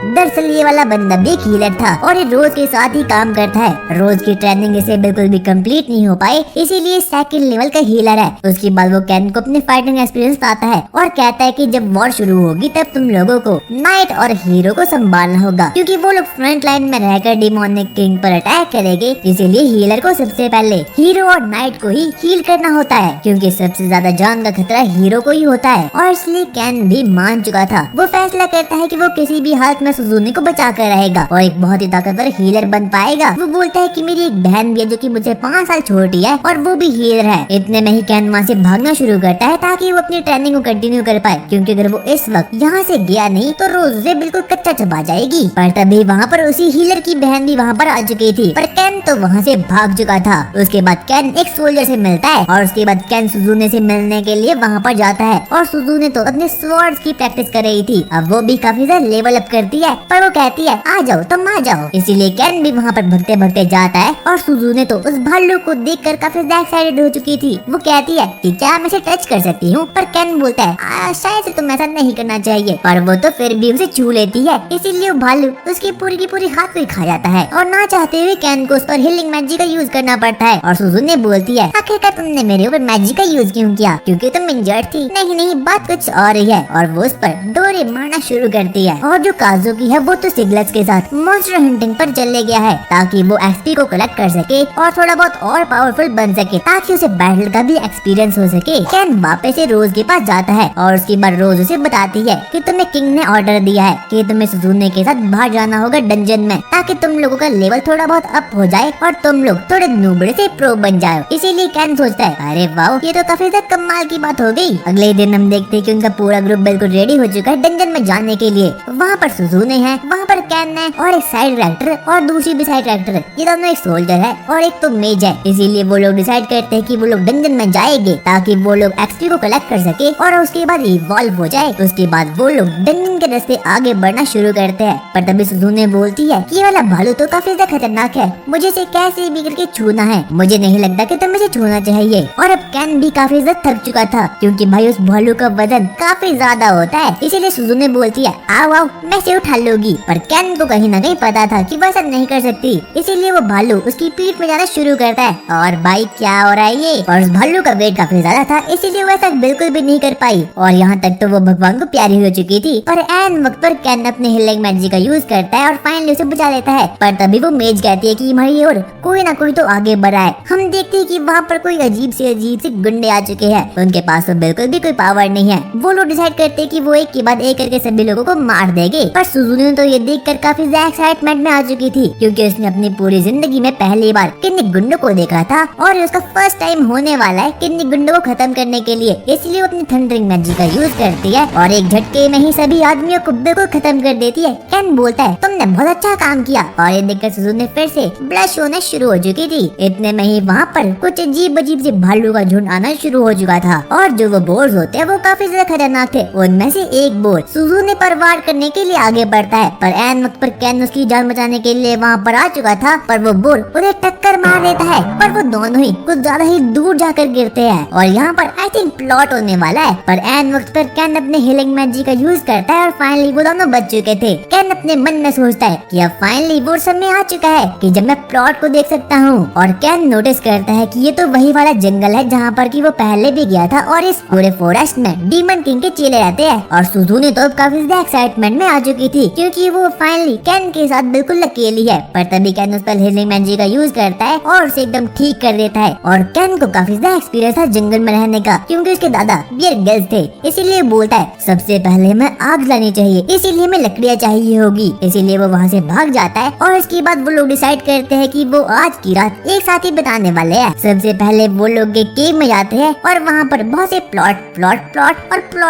दरअसल ये वाला बंदा भी एक हीलर था और ये रोज के साथ ही काम करता है। रोज की ट्रेनिंग इसे बिल्कुल भी कंप्लीट नहीं हो पाई, इसीलिए सेकंड लेवल का हीलर है। उसके बाद वो कैन को अपने फाइटिंग एक्सपीरियंस बताता है और कहता है कि जब वॉर शुरू होगी तब तुम लोगों को नाइट और हीरो को संभालना होगा, क्योंकि वो लोग फ्रंट लाइन में रहकर डिमोनिक किंग पर अटैक करेंगे। इसीलिए हीलर को सबसे पहले हीरो और नाइट को ही हील करना होता है, क्योंकि सबसे ज्यादा जान का खतरा हीरो को ही होता है। और इसलिए कैन भी मान चुका था। वो फैसला करता है कि वो किसी भी हालत में सुजुनी को बचा कर रहेगा और एक बहुत ही ताकतवर हीलर बन पाएगा। वो बोलता है कि मेरी एक बहन भी है जो कि मुझे 5 साल छोटी है और वो भी हीलर है। इतने में ही कैन वहाँ से भागना शुरू करता है ताकि वो अपनी ट्रेनिंग को कंटिन्यू कर पाए, क्योंकि अगर वो इस वक्त यहाँ से गया नहीं तो रोज उसे बिल्कुल कच्चा चबा जाएगी। पर तभी वहाँ पर उसी हीलर की बहन भी वहाँ पर आ चुकी थी, पर कैन तो वहाँ से भाग चुका था। उसके बाद कैन एक सोल्जर से मिलता है और उसके बाद कैन सुजुने से मिलने के लिए वहाँ पर जाता है और सुजुने तो अपने स्वॉर्ड्स की प्रैक्टिस कर रही थी। अब वो भी काफी ज्यादा लेवल अप करती है, पर वो कहती है आ जाओ तुम आ जाओ। इसीलिए कैन भी वहाँ पर भगते भगते जाता है और सुजुने तो उस भालू को देखकर काफी एक्साइटेड हो चुकी थी। वो कहती है कि क्या मैं इसे टच कर सकती हूँ, पर कैन बोलता है शायद से तुम ऐसा नहीं करना चाहिए, पर वो तो फिर भी उसे छू लेती है। इसीलिए वो भालू उसकी पूरी की पूरी हाथ को खा जाता है और ना चाहते हुए कैन को उस पर हीलिंग मैजिक का यूज करना पड़ता है। और सुजुने बोलती है आखिरकार तुमने मेरे ऊपर मैजिक का यूज क्यों किया? क्योंकि तुम इंजर्ड थी? नहीं नहीं, बात कुछ और ही है। और वो उस पर डोरे मारना शुरू करती है। और जो काजुकी है वो तो सिगलेट्स के साथ मॉन्स्टर हंटिंग पर चले गया है ताकि वो एक्सपी को कलेक्ट कर सके और थोड़ा बहुत और पावरफुल बन सके, ताकि उसे बैटल का भी एक्सपीरियंस हो सके। कैन वापस से रोज के पास जाता है और उसके बाद रोज उसे बताती है कि तुम्हें किंग ने ऑर्डर दिया है कि तुम्हें सुजुने के साथ बाहर जाना होगा डंजन में, ताकि तुम लोगों का लेवल थोड़ा बहुत अप हो जाए और तुम लोग थोड़े नूबड़े से प्रो बन जाओ। इसीलिए कैन सोचता है अरे वाह, ये तो काफी ज्यादा कमाल की बात हो गई। अगले दिन हम देखते हैं कि उनका पूरा ग्रुप बिल्कुल रेडी हो चुका है डंजन में जाने के लिए। वहाँ पर सुजुने है, वहाँ पर कैन है और एक साइड कैरेक्टर और दूसरी भी साइड कैरेक्टर। ये दोनों एक सोल्जर है और एक तो मेज है। इसीलिए वो लोग डिसाइड करते हैं कि वो लोग डंजन में जाएंगे ताकि वो लोग एक्सपी को कलेक्ट कर सके और उसके बाद इवॉल्व हो जाए। उसके बाद वो लोग डंजन के रास्ते आगे बढ़ना शुरू करते हैं। पर तभी सुजुने बोलती है कि ये वाला भालू तो काफी ज्यादा खतरनाक है, मुझे इसे कैसे भी करके छूना है। मुझे नहीं लगता कि तुम्हें इसे छूना चाहिए। और अब कैन भी काफी ज्यादा थक चुका था, क्योंकि भाई उस भालू का वजन काफी ज्यादा होता है। इसीलिए सुजुने बोलती है आओ आओ मैं इसे उठा लूंगी। पर कैन को कहीं ना कहीं पता था कि वैसा नहीं कर सकती, इसीलिए वो भालू उसकी पीठ में जाना शुरू करता है। और भाई क्या हो रहा है ये? और उस भालू का वेट काफी ज्यादा था, इसीलिए वो ऐसा बिल्कुल भी नहीं कर पाई। और यहाँ तक तो वो भगवान को प्यारी हो चुकी थी। पर एन वक्त पर कैन अपने हीलिंग मैजिक का यूज करता है और फाइनली उसे बचा लेता है। पर तभी वो मेज कहती है कि हमारी ओर कोई ना कोई तो आगे बढ़ा है। हम देखते हैं कि वहाँ पर कोई अजीब से गुंडे आ चुके हैं। उनके पास तो बिल्कुल भी कोई पावर नहीं है। वो लोग डिसाइड करते हैं कि वो एक के बाद एक करके सभी लोगों को मार देंगे। पर सुजुने तो ये देखकर काफी ज्यादा एक्साइटमेंट में आ चुकी थी, क्योंकि उसने अपनी पूरी जिंदगी में पहली बार किन्नी गुंडों को देखा था और उसका फर्स्ट टाइम होने वाला है किन्नी गुंडों को खत्म करने के लिए। इसलिए वो अपनी थंडरिंग मैजिक का यूज करती है और एक झटके में ही सभी आदमियों को बिल्कुल खत्म कर देती है। कैन बोलता है तुमने बहुत अच्छा काम किया। और ये देखकर सुजुने फिर से ब्लश होने शुरू हो चुकी थी। इतने में ही वहाँ पर कुछ अजीब अजीब से भालू का झुंड आना शुरू हो चुका था और जो वो बोर्स होते हैं वो काफी ज्यादा खतरनाक थे। उनमें से एक बोर सुजुने पर वार करने के लिए आगे पड़ता है, पर एन वक्त पर कैन उसकी जान बचाने के लिए वहाँ पर आ चुका था, पर वो बुल उन्हें टक्कर मार देता है, पर वो दोनों ही कुछ ज्यादा ही दूर जाकर गिरते हैं। और यहाँ पर आई थिंक प्लॉट होने वाला है, पर एन वक्त पर कैन अपने हीलिंग मैजिक का यूज करता है और फाइनली वो दोनों बच चुके थे। कैन अपने मन में सोचता है कि अब फाइनली वो समय आ चुका है कि जब मैं प्लॉट को देख सकता हूँ। और कैन नोटिस करता है कि ये तो वही वाला जंगल है जहाँ पर कि वो पहले भी गया था, और इस पूरे फॉरेस्ट में डीमन किंग के चेले रहते हैं। और सुजुने तो काफी ज्यादा एक्साइटमेंट में आ चुकी थी, क्योंकि वो फाइनली कैन के साथ बिल्कुल अकेली है। पर तभी कैन उस पर हीलिंग मैजिक का यूज करता है और उसे एकदम ठीक कर देता है। और कैन को काफी ज्यादा एक्सपीरियंस था जंगल में रहने का, क्योंकि उसके दादा बियर ग्रिल्स थे। इसीलिए बोलता है सबसे पहले मैं आग लानी चाहिए, इसीलिए मैं लकड़ियाँ चाहिए होगी। इसीलिए वो वहाँ से भाग जाता है और इसके बाद वो लोग डिसाइड करते हैं कि वो आज की रात एक साथ ही बिताने वाले हैं। सबसे पहले वो लोग एक केव में जाते हैं और वहाँ पर बहुत से प्लॉट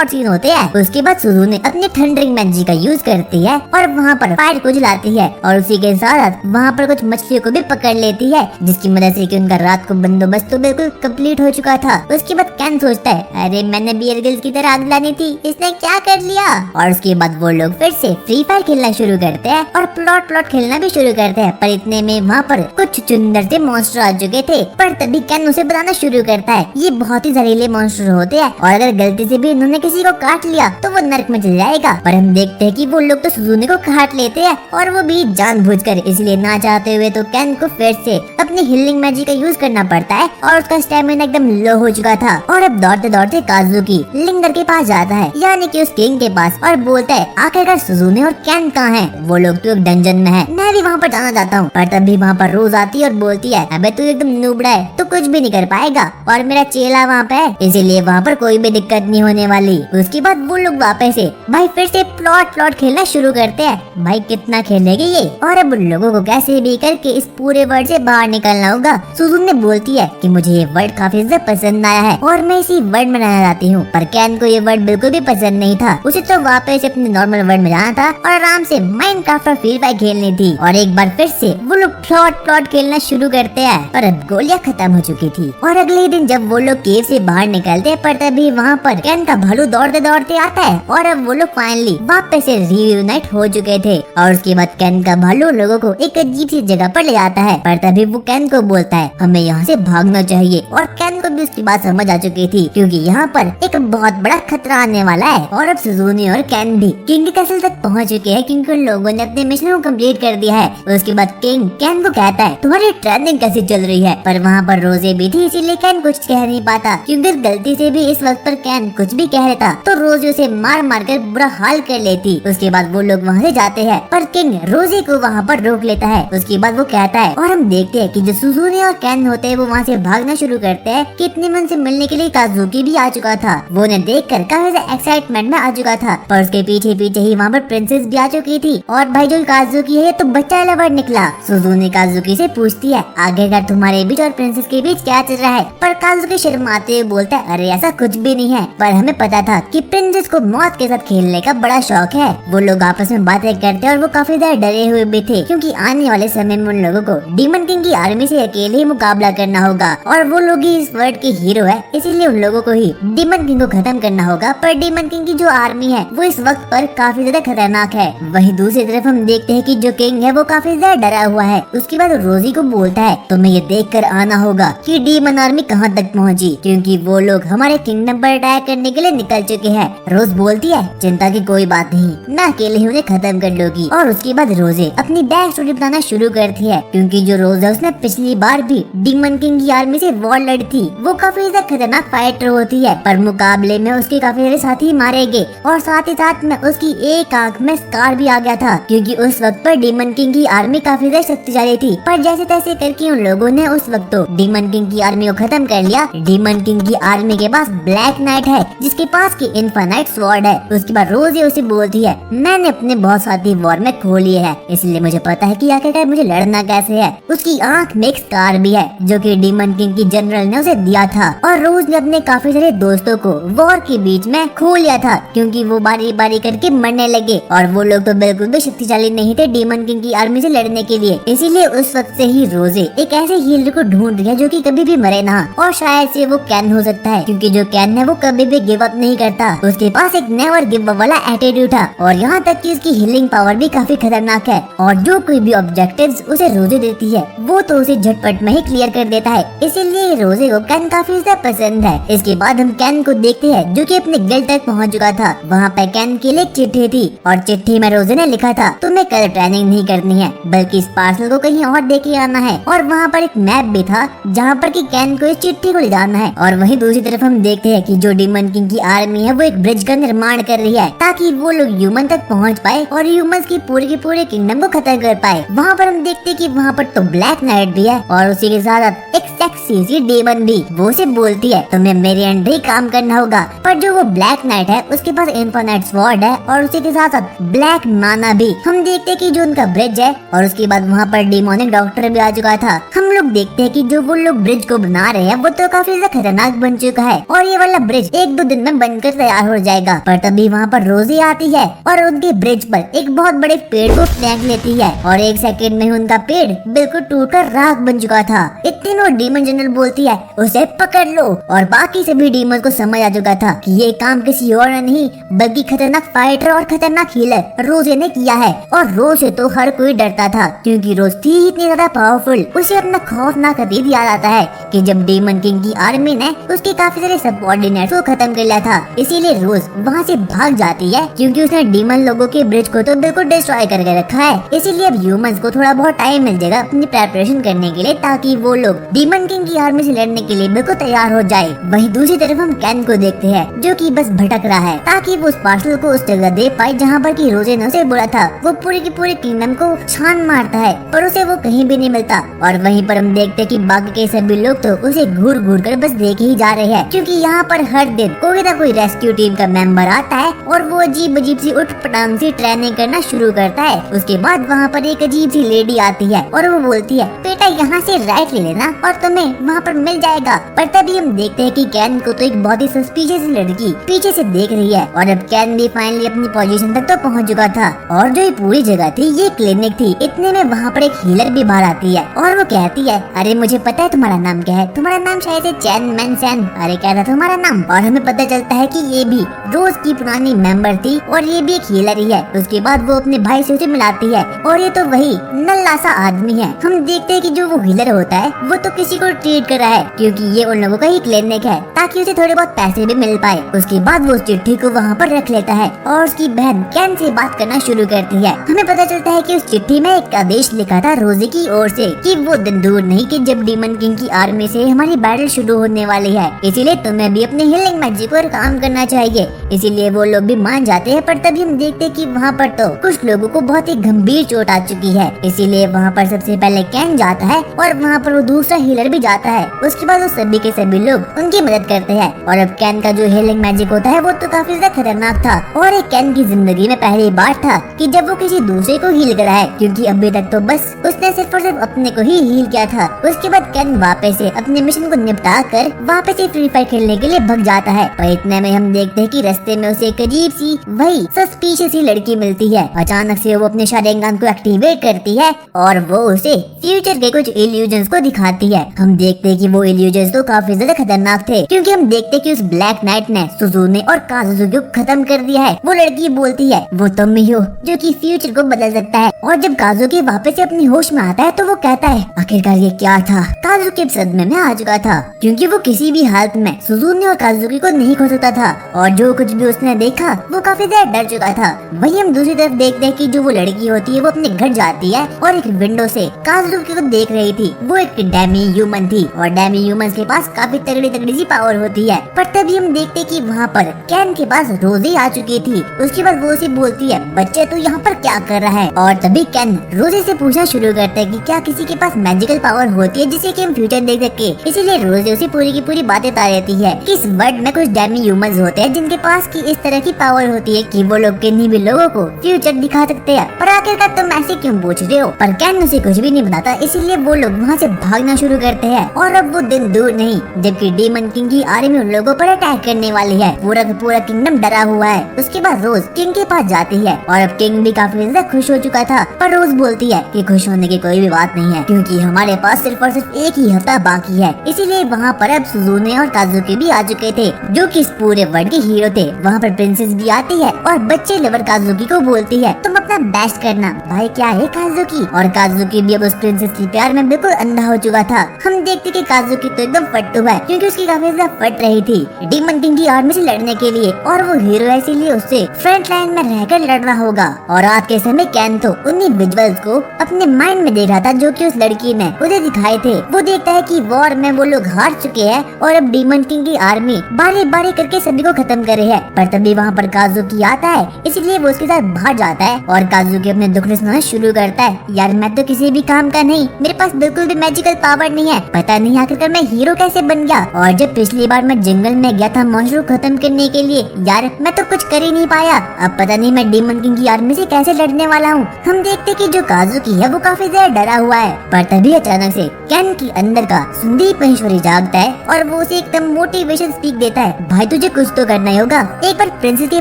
सीन होते हैं। उसके बाद सुजुने अपने थंडरिंग मैजिक का यूज करती है और वहाँ पर फायर को जलाती है, और उसी के साथ वहाँ पर कुछ मछलियों को भी पकड़ लेती है, जिसकी मदद से कि उनका रात को बंदोबस्त तो बिल्कुल कंप्लीट हो चुका था। उसके बाद कैन सोचता है अरे मैंने बियर ग्रिल्स की तरह आग लानी थी, इसने क्या कर लिया। और उसके बाद वो लोग फिर से फ्री फायर खेलना शुरू करते हैं और प्लॉट खेलना भी शुरू करते हैं। पर इतने में वहाँ पर कुछ चुंदर से मॉन्स्टर आ चुके थे, पर तभी कैन उसे बताना शुरू करता है ये बहुत ही जहरीले मॉन्स्टर होते हैं, और अगर गलती से भी इन्होंने किसी को काट लिया तो वो नर्क में चल जाएगा। पर हम देखते हैं कि वो लोग तो सुजुने को काट लेते हैं, और वो भी जानबूझकर, इसलिए ना चाहते हुए तो कैन को फिर से अपनी हीलिंग मैजिक का यूज करना पड़ता है। और उसका स्टेमिना एकदम लो हो चुका था, और अब दौड़ते दौड़ते काजुकी लिंगर के पास जाता है, यानी कि उस किंग के पास, और बोलता है आखिरकार सुजुने और कैन कहाँ हैं? वो लोग तो एक डंजन में है, मैं भी वहाँ पर जाना चाहता हूँ। पर तभी वहाँ पर रोज आती है और बोलती है अबे तू एकदम नूबड़ा है, तो कुछ भी नहीं कर पाएगा, और मेरा चेला वहाँ पे है, इसीलिए वहाँ पर कोई भी दिक्कत नहीं होने वाली। उसके बाद वो लोग वापस से भाई फिर से प्लॉट खेलना शुरू करते हैं। भाई कितना खेलेंगे ये, और अब उन लोगों को कैसे भी करके इस पूरे वर्ल्ड से बाहर निकलना होगा। सुजुन ने बोलती है कि मुझे ये वर्ड काफी ज्यादा पसंद आया है और मैं इसी वर्ड में रहना चाहती हूँ। पर कैन को ये वर्ड बिल्कुल भी पसंद नहीं था, उसे तो वापस अपने नॉर्मल वर्ल्ड में जाना था और आराम से माइनक्राफ्ट और फ्री फायर खेलनी थी। और एक बार फिर से वो लोग प्लॉट खेलना शुरू करते हैं, पर अब गोलियां खत्म हो चुकी थी। और अगले दिन जब वो लोग केव से बाहर निकलते हैं, पर तभी वहाँ पर कैन का भालू दौड़ते दौड़ते आता है, और अब वो लोग फाइनली वापस से रीयूनाइट हो चुके थे। और उसके बाद कैन का भालू लोगों को एक अजीब सी जगह पर ले जाता है, पर तभी वो कैन को बोलता है हमें यहाँ से भागना चाहिए। और कैन को भी उसकी बात समझ आ चुकी थी, क्योंकि यहाँ पर एक बहुत बड़ा खतरा आने वाला है। और अब सुजुने और कैन भी किंग कैसल तक पहुँच चुके हैं, क्योंकि उन लोगों ने अपने मिशन को कम्प्लीट कर दिया है। उसके बाद किंग कैन को कहता है तुम्हारी ट्रेनिंग कैसी चल रही है, पर वहाँ पर रोजे भी थी, इसीलिए कैन कुछ कह नहीं पाता, क्योंकि गलती से भी इस वक्त पर कैन कुछ भी कह देता तो रोजे उसे मार कर बुरा हाल कर लेती। उसके बाद वो लोग वहाँ से जाते हैं, पर किंग रोजे को वहाँ पर रोक लेता है। उसके बाद वो कहता है, और हम देखते हैं कि जो सुजुने और कैन होते हैं वो वहाँ से भागना शुरू करते हैं। कितने मन से मिलने के लिए काजुकी भी आ चुका था, वो उन्हें देखकर काफी एक्साइटमेंट में आ चुका था, पर उसके पीछे पीछे ही वहाँ पर प्रिंसेस भी आ चुकी थी। और भाई जो काजुकी है तो बच्चा लवर निकला। सुजुने काजुकी से पूछती है आखिरकार तुम्हारे बीच और प्रिंसेस के बीच क्या चल रहा है, पर काजुकी शर्माते हुए बोलता है अरे ऐसा कुछ भी नहीं है, पर हमें पता था कि प्रिंसेस को मौत के साथ खेलने का बड़ा शौक है। वो लोग आपस में बातें करते और वो काफी ज्यादा डरे हुए भी थे, क्योंकि आने वाले समय में उन लोगों को डीमन किंग की आर्मी से अकेले ही मुकाबला करना होगा, और वो लोग ही इस वर्ल्ड के हीरो है, इसीलिए उन लोगों को ही डीमन किंग को खत्म करना होगा। पर डीमन किंग की जो आर्मी है वो इस वक्त पर काफी ज्यादा खतरनाक है। वहीं दूसरी तरफ हम देखते हैं कि जो किंग है वो काफी ज्यादा डरा हुआ है। उसके बाद रोजी को बोलता है तुम्हें ये देख कर आना होगा कि डीमन आर्मी कहाँ तक पहुँची, क्योंकि वो लोग हमारे किंगडम पर अटैक करने के लिए निकल चुके हैं। रोज बोलती है चिंता की कोई बात नहीं, मैं अकेले ही उन्हें खत्म कर लूंगी। और उसके बाद रोजे अपनी बैक स्टोरी बताना शुरू करती है, क्योंकि जो रोज है उसने पिछली बार भी डीमन किंग की आर्मी से वॉर लड़ी थी। वो काफी ज्यादा खतरनाक फाइटर होती है, पर मुकाबले में उसके काफी सारे साथी मारे गए, और साथ ही साथ में उसकी एक आंख में स्कार भी आ गया था, क्योंकि उस वक्त पर डीमन किंग की आर्मी काफी ज्यादा शक्तिशाली थी। पर जैसे तैसे करके उन लोगों ने उस वक्त तो डीमन किंग की आर्मी को खत्म कर लिया। डीमन किंग की आर्मी के पास ब्लैक नाइट है, जिसके पास की इनफाइनाइट स्वॉर्ड है। उसके बाद रोज उसे बोलती है मैंने अपने बहुत साथी वॉर में खो लिए हैं, इसलिए मुझे पता है कि आखिरकार मुझे लड़ना कैसे है। उसकी आंख आँख में एक स्कार भी है जो कि डीमन किंग की जनरल ने उसे दिया था। और रोज ने अपने काफी सारे दोस्तों को वॉर के बीच में खो लिया था क्योंकि वो बारी बारी करके मरने लगे और वो लोग तो बिल्कुल भी शक्तिशाली नहीं थे डीमन किंग की आर्मी से लड़ने के लिए। इसीलिए उस वक्त से ही रोजे एक ऐसे हीलर को ढूंढ रही है जो कि कभी भी मरे ना, और शायद से वो कैन हो सकता है क्योंकि जो कैन है वो कभी भी गिव अप नहीं करता। उसके पास एक नेवर गिव अप वाला एटीट्यूड था और यहाँ तक कि उसकी हीलिंग पावर भी काफी खतरनाक है और जो कोई भी ऑब्जेक्टिव्स उसे रोजे देती है वो तो उसे झटपट में ही क्लियर कर देता है। इसीलिए रोजे को कैन काफी ज्यादा पसंद है। इसके बाद हम कैन को देखते हैं जो कि अपने गिल्ड तक पहुंच चुका था। वहाँ पे कैन के लिए एक चिट्ठी थी और चिट्ठी में रोजे ने लिखा था तुम्हें कल ट्रेनिंग नहीं करनी है बल्कि इस पार्सल को कहीं और दे के आना है। और वहाँ पर एक मैप भी था जहाँ पर कि कैन को इस चिट्ठी को ले जाना है। और वहीं दूसरी तरफ हम देखते हैं कि जो डीमन किंग की आर्मी है वो एक ब्रिज का निर्माण कर रही है ताकि वो लोग ह्यूमन तक पहुँच पाए और ह्यूमंस की पूरे किंगडम को खत्म कर पाए। वहाँ पर हम देखते हैं कि वहाँ पर तो ब्लैक नाइट भी है और उसी के साथ एक सेक्सी सी डीमन भी। वो उसे बोलती है तुम्हें मेरे अंडर ही काम करना होगा। पर जो वो ब्लैक नाइट है उसके पास इन्फिनिट स्वॉर्ड है और उसी के साथ ब्लैक माना भी। हम देखते हैं कि जो उनका ब्रिज है और उसके बाद वहाँ पर डिमोनिक डॉक्टर भी आ चुका था। हम लोग देखते हैं कि जो वो लोग ब्रिज को बना रहे हैं वो तो काफी ज्यादा खतरनाक बन चुका है और ये वाला ब्रिज 1-2 दिन में बनकर तैयार हो जाएगा। पर तभी वहाँ पर रोजी आती है और उनके ब्रिज पर एक बहुत बड़े पेड़ को फेंक लेती है और 1 सेकंड में उनका पेड़ बिल्कुल टूटकर राख बन चुका था। इतने में डीमन जनरल बोलती है उसे पकड़ लो और बाकी सभी डीमन को समझ आ चुका था कि ये काम किसी और ने नहीं बल्कि खतरनाक फाइटर और खतरनाक हीलर रोजे ने किया है। और रोज से तो हर कोई डरता था क्योंकि रोज थी इतनी ज्यादा पावरफुल। उसे अपना खौफनाक अतीत याद आता है कि जब डीमन किंग की आर्मी ने उसके काफी सारे सबऑर्डिनेट्स को खत्म कर लिया था। इसीलिए रोज वहाँ से भाग जाती है क्योंकि उसने डीमन लोगों के ब्रिज को तो बिल्कुल डिस्ट्रॉय करके रखा है। इसीलिए अब ह्यूमंस को थोड़ा बहुत टाइम मिल जाएगा अपनी प्रेपरेशन करने के लिए ताकि वो लोग डीमन किंग की आर्मी से लड़ने के लिए बिल्कुल तैयार हो जाए। वहीं दूसरी तरफ हम कैन को देखते हैं जो कि बस भटक रहा है ताकि वो उस पार्सल को उस जगह दे पाए जहाँ पर कि रोजे ने उसे बोला था। वो पूरी की पूरी किंगडम को छान मारता है पर उसे वो कहीं भी नहीं मिलता। और वहीं पर हम देखते हैं कि बाकी के सभी लोग तो उसे घूर घूर कर बस देखे ही जा रहे हैं क्योंकि यहाँ पर हर दिन कोई ना कोई रेस्क्यू टीम का मेंबर आता है और वो अजीब अजीब सी उठ पटांग सी ट्रेनिंग करना शुरू करता है। उसके बाद वहाँ पर एक अजीब सी लेडी आती है और वो बोलती है बेटा यहाँ से राइट ले लेना और तुम्हें वहाँ पर मिल जाएगा। पर तभी हम देखते हैं कि कैन को तो एक बहुत ही सस्पिशियस लड़की पीछे से देख रही है और अब कैन भी फाइनली अपनी पोजीशन तक तो पहुँच चुका था। और जो ये पूरी जगह थी ये क्लिनिक थी। इतने में वहाँ पर एक हीलर भी बाहर आती है और वो कहती है अरे मुझे पता है तुम्हारा नाम क्या है, तुम्हारा नाम शायद है चैन मैन सैन। अरे क्या था तुम्हारा नाम? और हमें पता चलता है कि ये भी रोज की पुरानी मेंबर थी और ये भी एक हीलर ही है। उसके बाद वो अपने भाई से उसे मिलाती है और ये तो वही नल्ला सा आदमी है। हम देखते हैं कि जो वो हीलर होता है वो तो किसी को ट्रीट कर रहा है क्योंकि ये उन लोगों का ही क्लिनिक है ताकि उसे थोड़े बहुत पैसे भी मिल पाए। उसके बाद वो उस चिट्ठी को वहाँ पर रख लेता है और उसकी बहन कैन से बात करना शुरू करती है। हमें पता चलता है कि उस चिट्ठी में एक आदेश लिखा था रोजी की ओर से कि वो दिन दूर नहीं कि जब डीमन किंग की आर्मी से हमारी बैटल शुरू होने वाली है, इसीलिए तुम्हें भी अपने हीलिंग मैजिक पर काम करना चाहिए। इसीलिए वो लोग भी मान जाते हैं। पर तभी हम देखते हैं कि वहाँ पर तो कुछ लोगों को बहुत ही गंभीर चोट आ चुकी है। इसीलिए वहाँ पर सबसे पहले कैन जाता है और वहाँ पर वो दूसरा हीलर भी जाता है। उसके बाद वो सभी के सभी लोग उनकी मदद करते हैं। और अब कैन का जो हीलिंग मैजिक होता है वो तो काफी ज्यादा खतरनाक था और एक कैन की जिंदगी में पहली बार था कि जब वो किसी दूसरे को हील करा है क्योंकि अभी तक तो बस उसने सिर्फ और सिर्फ अपने को ही हील किया था। उसके बाद कैन वापस से अपने मिशन को निपटा कर वापस से फ्री फायर खेलने के लिए भग जाता है। पर इतने में हम देखते हैं कि रास्ते में उसे एक अजीब सी वही सस्पिशियस सी लड़की मिलती है। अचानक से वो अपने शारिंगान को एक्टिवेट करती है और वो उसे फ्यूचर के कुछ इल्यूजन्स को दिखाती है। हम देखते हैं कि वो इल्यूजन्स तो काफी ज्यादा खतरनाक थे क्योंकि हम देखते हैं कि उस ब्लैक नाइट ने सुजुने और काजुकी को खत्म कर दिया है। वो लड़की बोलती है वो तुम ही हो जो कि फ्यूचर को बदल सकता है। और जब काजुकी वापस से अपनी होश में आता है तो वो कहता है आखिरकार ये क्या था। काजुकी सदमे में आ चुका था क्योंकि वो किसी भी हालत में सुजुने और काजुकी को नहीं खो सकता था और जो कुछ भी उसने देखा वो काफी ज्यादा डर चुका था। वही हम दूसरी तरफ देखते हैं कि जो वो लड़की होती है वो अपने घर जाती है और एक विंडो से काजुकी को देख रही थी। वो एक डेमी ह्यूमन थी और डेमी ह्यूमन के पास काफी तगड़ी सी पावर होती है। पर तभी हम देखते कि वहाँ पर कैन के पास रोजी आ चुकी थी। उसके बाद वो उसे बोलती है बच्चे तू यहाँ पर क्या कर रहा है। और तभी कैन रोजी से पूछना शुरू करता है कि क्या किसी के पास मैजिकल पावर होती है जिससे कि हम फ्यूचर देख सके। इसीलिए रोजी उसे पूरी की पूरी बातें बता देती है कि इस वर्ल्ड में कुछ डेमी ह्यूमंस होते हैं जिनके पास पास की इस तरह की पावर होती है कि वो लोग किन्हीं भी लोगों को फ्यूचर दिखा सकते हैं। पर आखिरकार तुम ऐसे क्यों पूछ रहे हो? पर कैन उसे कुछ भी नहीं बताता, इसीलिए वो लोग वहाँ से भागना शुरू करते हैं। और अब वो दिन दूर नहीं जबकि डीमन किंग की आर्मी उन लोगों पर अटैक करने वाली है। पूरा का पूरा किंगडम डरा हुआ है। उसके बाद रोज किंग के पास जाती है और अब किंग भी काफी ज्यादा खुश हो चुका था। पर रोज बोलती है कि खुश होने की कोई भी बात नहीं है, क्योंकि हमारे पास सिर्फ और सिर्फ एक ही हफ्ता बाकी है। इसीलिए वहाँ पर अब सुजुने और काजुकी भी आ चुके थे, जो कि इस पूरे वर्ल्ड के हीरो थे। वहाँ पर प्रिंसेस भी आती है और बच्चे लवर काजुकी को बोलती है तुम अपना बेस्ट करना भाई। क्या है काजुकी? और काजुकी भी अब उस प्रिंसेस की प्यार में बिल्कुल अंधा हो चुका था। हम देखते कि काजुकी तो एकदम फट्टू है, क्योंकि उसकी काफी ज्यादा फट रही थी डीमन किंग की आर्मी से लड़ने के लिए, और वो हीरो है इसीलिए उससे फ्रंट लाइन में रहकर लड़ना होगा। और रात के समय कैन तो उन्हीं विजुअल्स को अपने माइंड में देख रहा था जो कि उस लड़की ने उसे दिखाए थे। वो देखता है कि वॉर में वो लोग हार चुके हैं और अब डीमन किंग की आर्मी बारी बारी करके सभी को खत्म कर रही है। पर तभी वहाँ पर काजुकी आता है, इसलिए वो उसके साथ बाहर जाता है और काजुकी अपने दुख सुनाना शुरू करता है। यार मैं तो किसी भी काम का नहीं, मेरे पास बिल्कुल भी मैजिकल पावर नहीं है, पता नहीं आखिरकार मैं हीरो कैसे बन गया। और जब पिछली बार मैं जंगल में गया था मॉन्स्टर को खत्म करने के लिए, यार मैं तो कुछ कर ही नहीं पाया। अब पता नहीं मैं डीमन किंग की आर्मी से कैसे लड़ने वाला हूँ। हम देखते कि जो काजुकी है वो काफी ज्यादा डरा हुआ है। पर तभी अचानक से कैन के अंदर का संदीप महेश्वरी जागता है और वो उसे एकदम मोटिवेशन स्पीक देता है, भाई तुझे कुछ तो करना ही होगा, एक बार प्रिंसेस के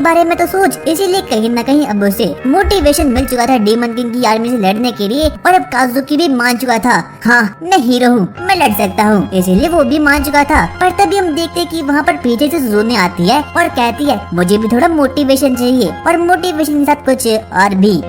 बारे में तो सोच। इसीलिए कहीं न कहीं अब उसे मोटिवेशन मिल चुका था डीमन किंग की आर्मी से लड़ने के लिए, और अब काजुकी भी मान चुका था हाँ मैं हीरो हूँ, मैं लड़ सकता हूँ, इसीलिए वो भी मान चुका था। पर तभी हम देखते कि वहाँ पर पीछे से सुजुने आती है और कहती है मुझे भी थोड़ा मोटिवेशन चाहिए, और मोटिवेशन के साथ कुछ और भी।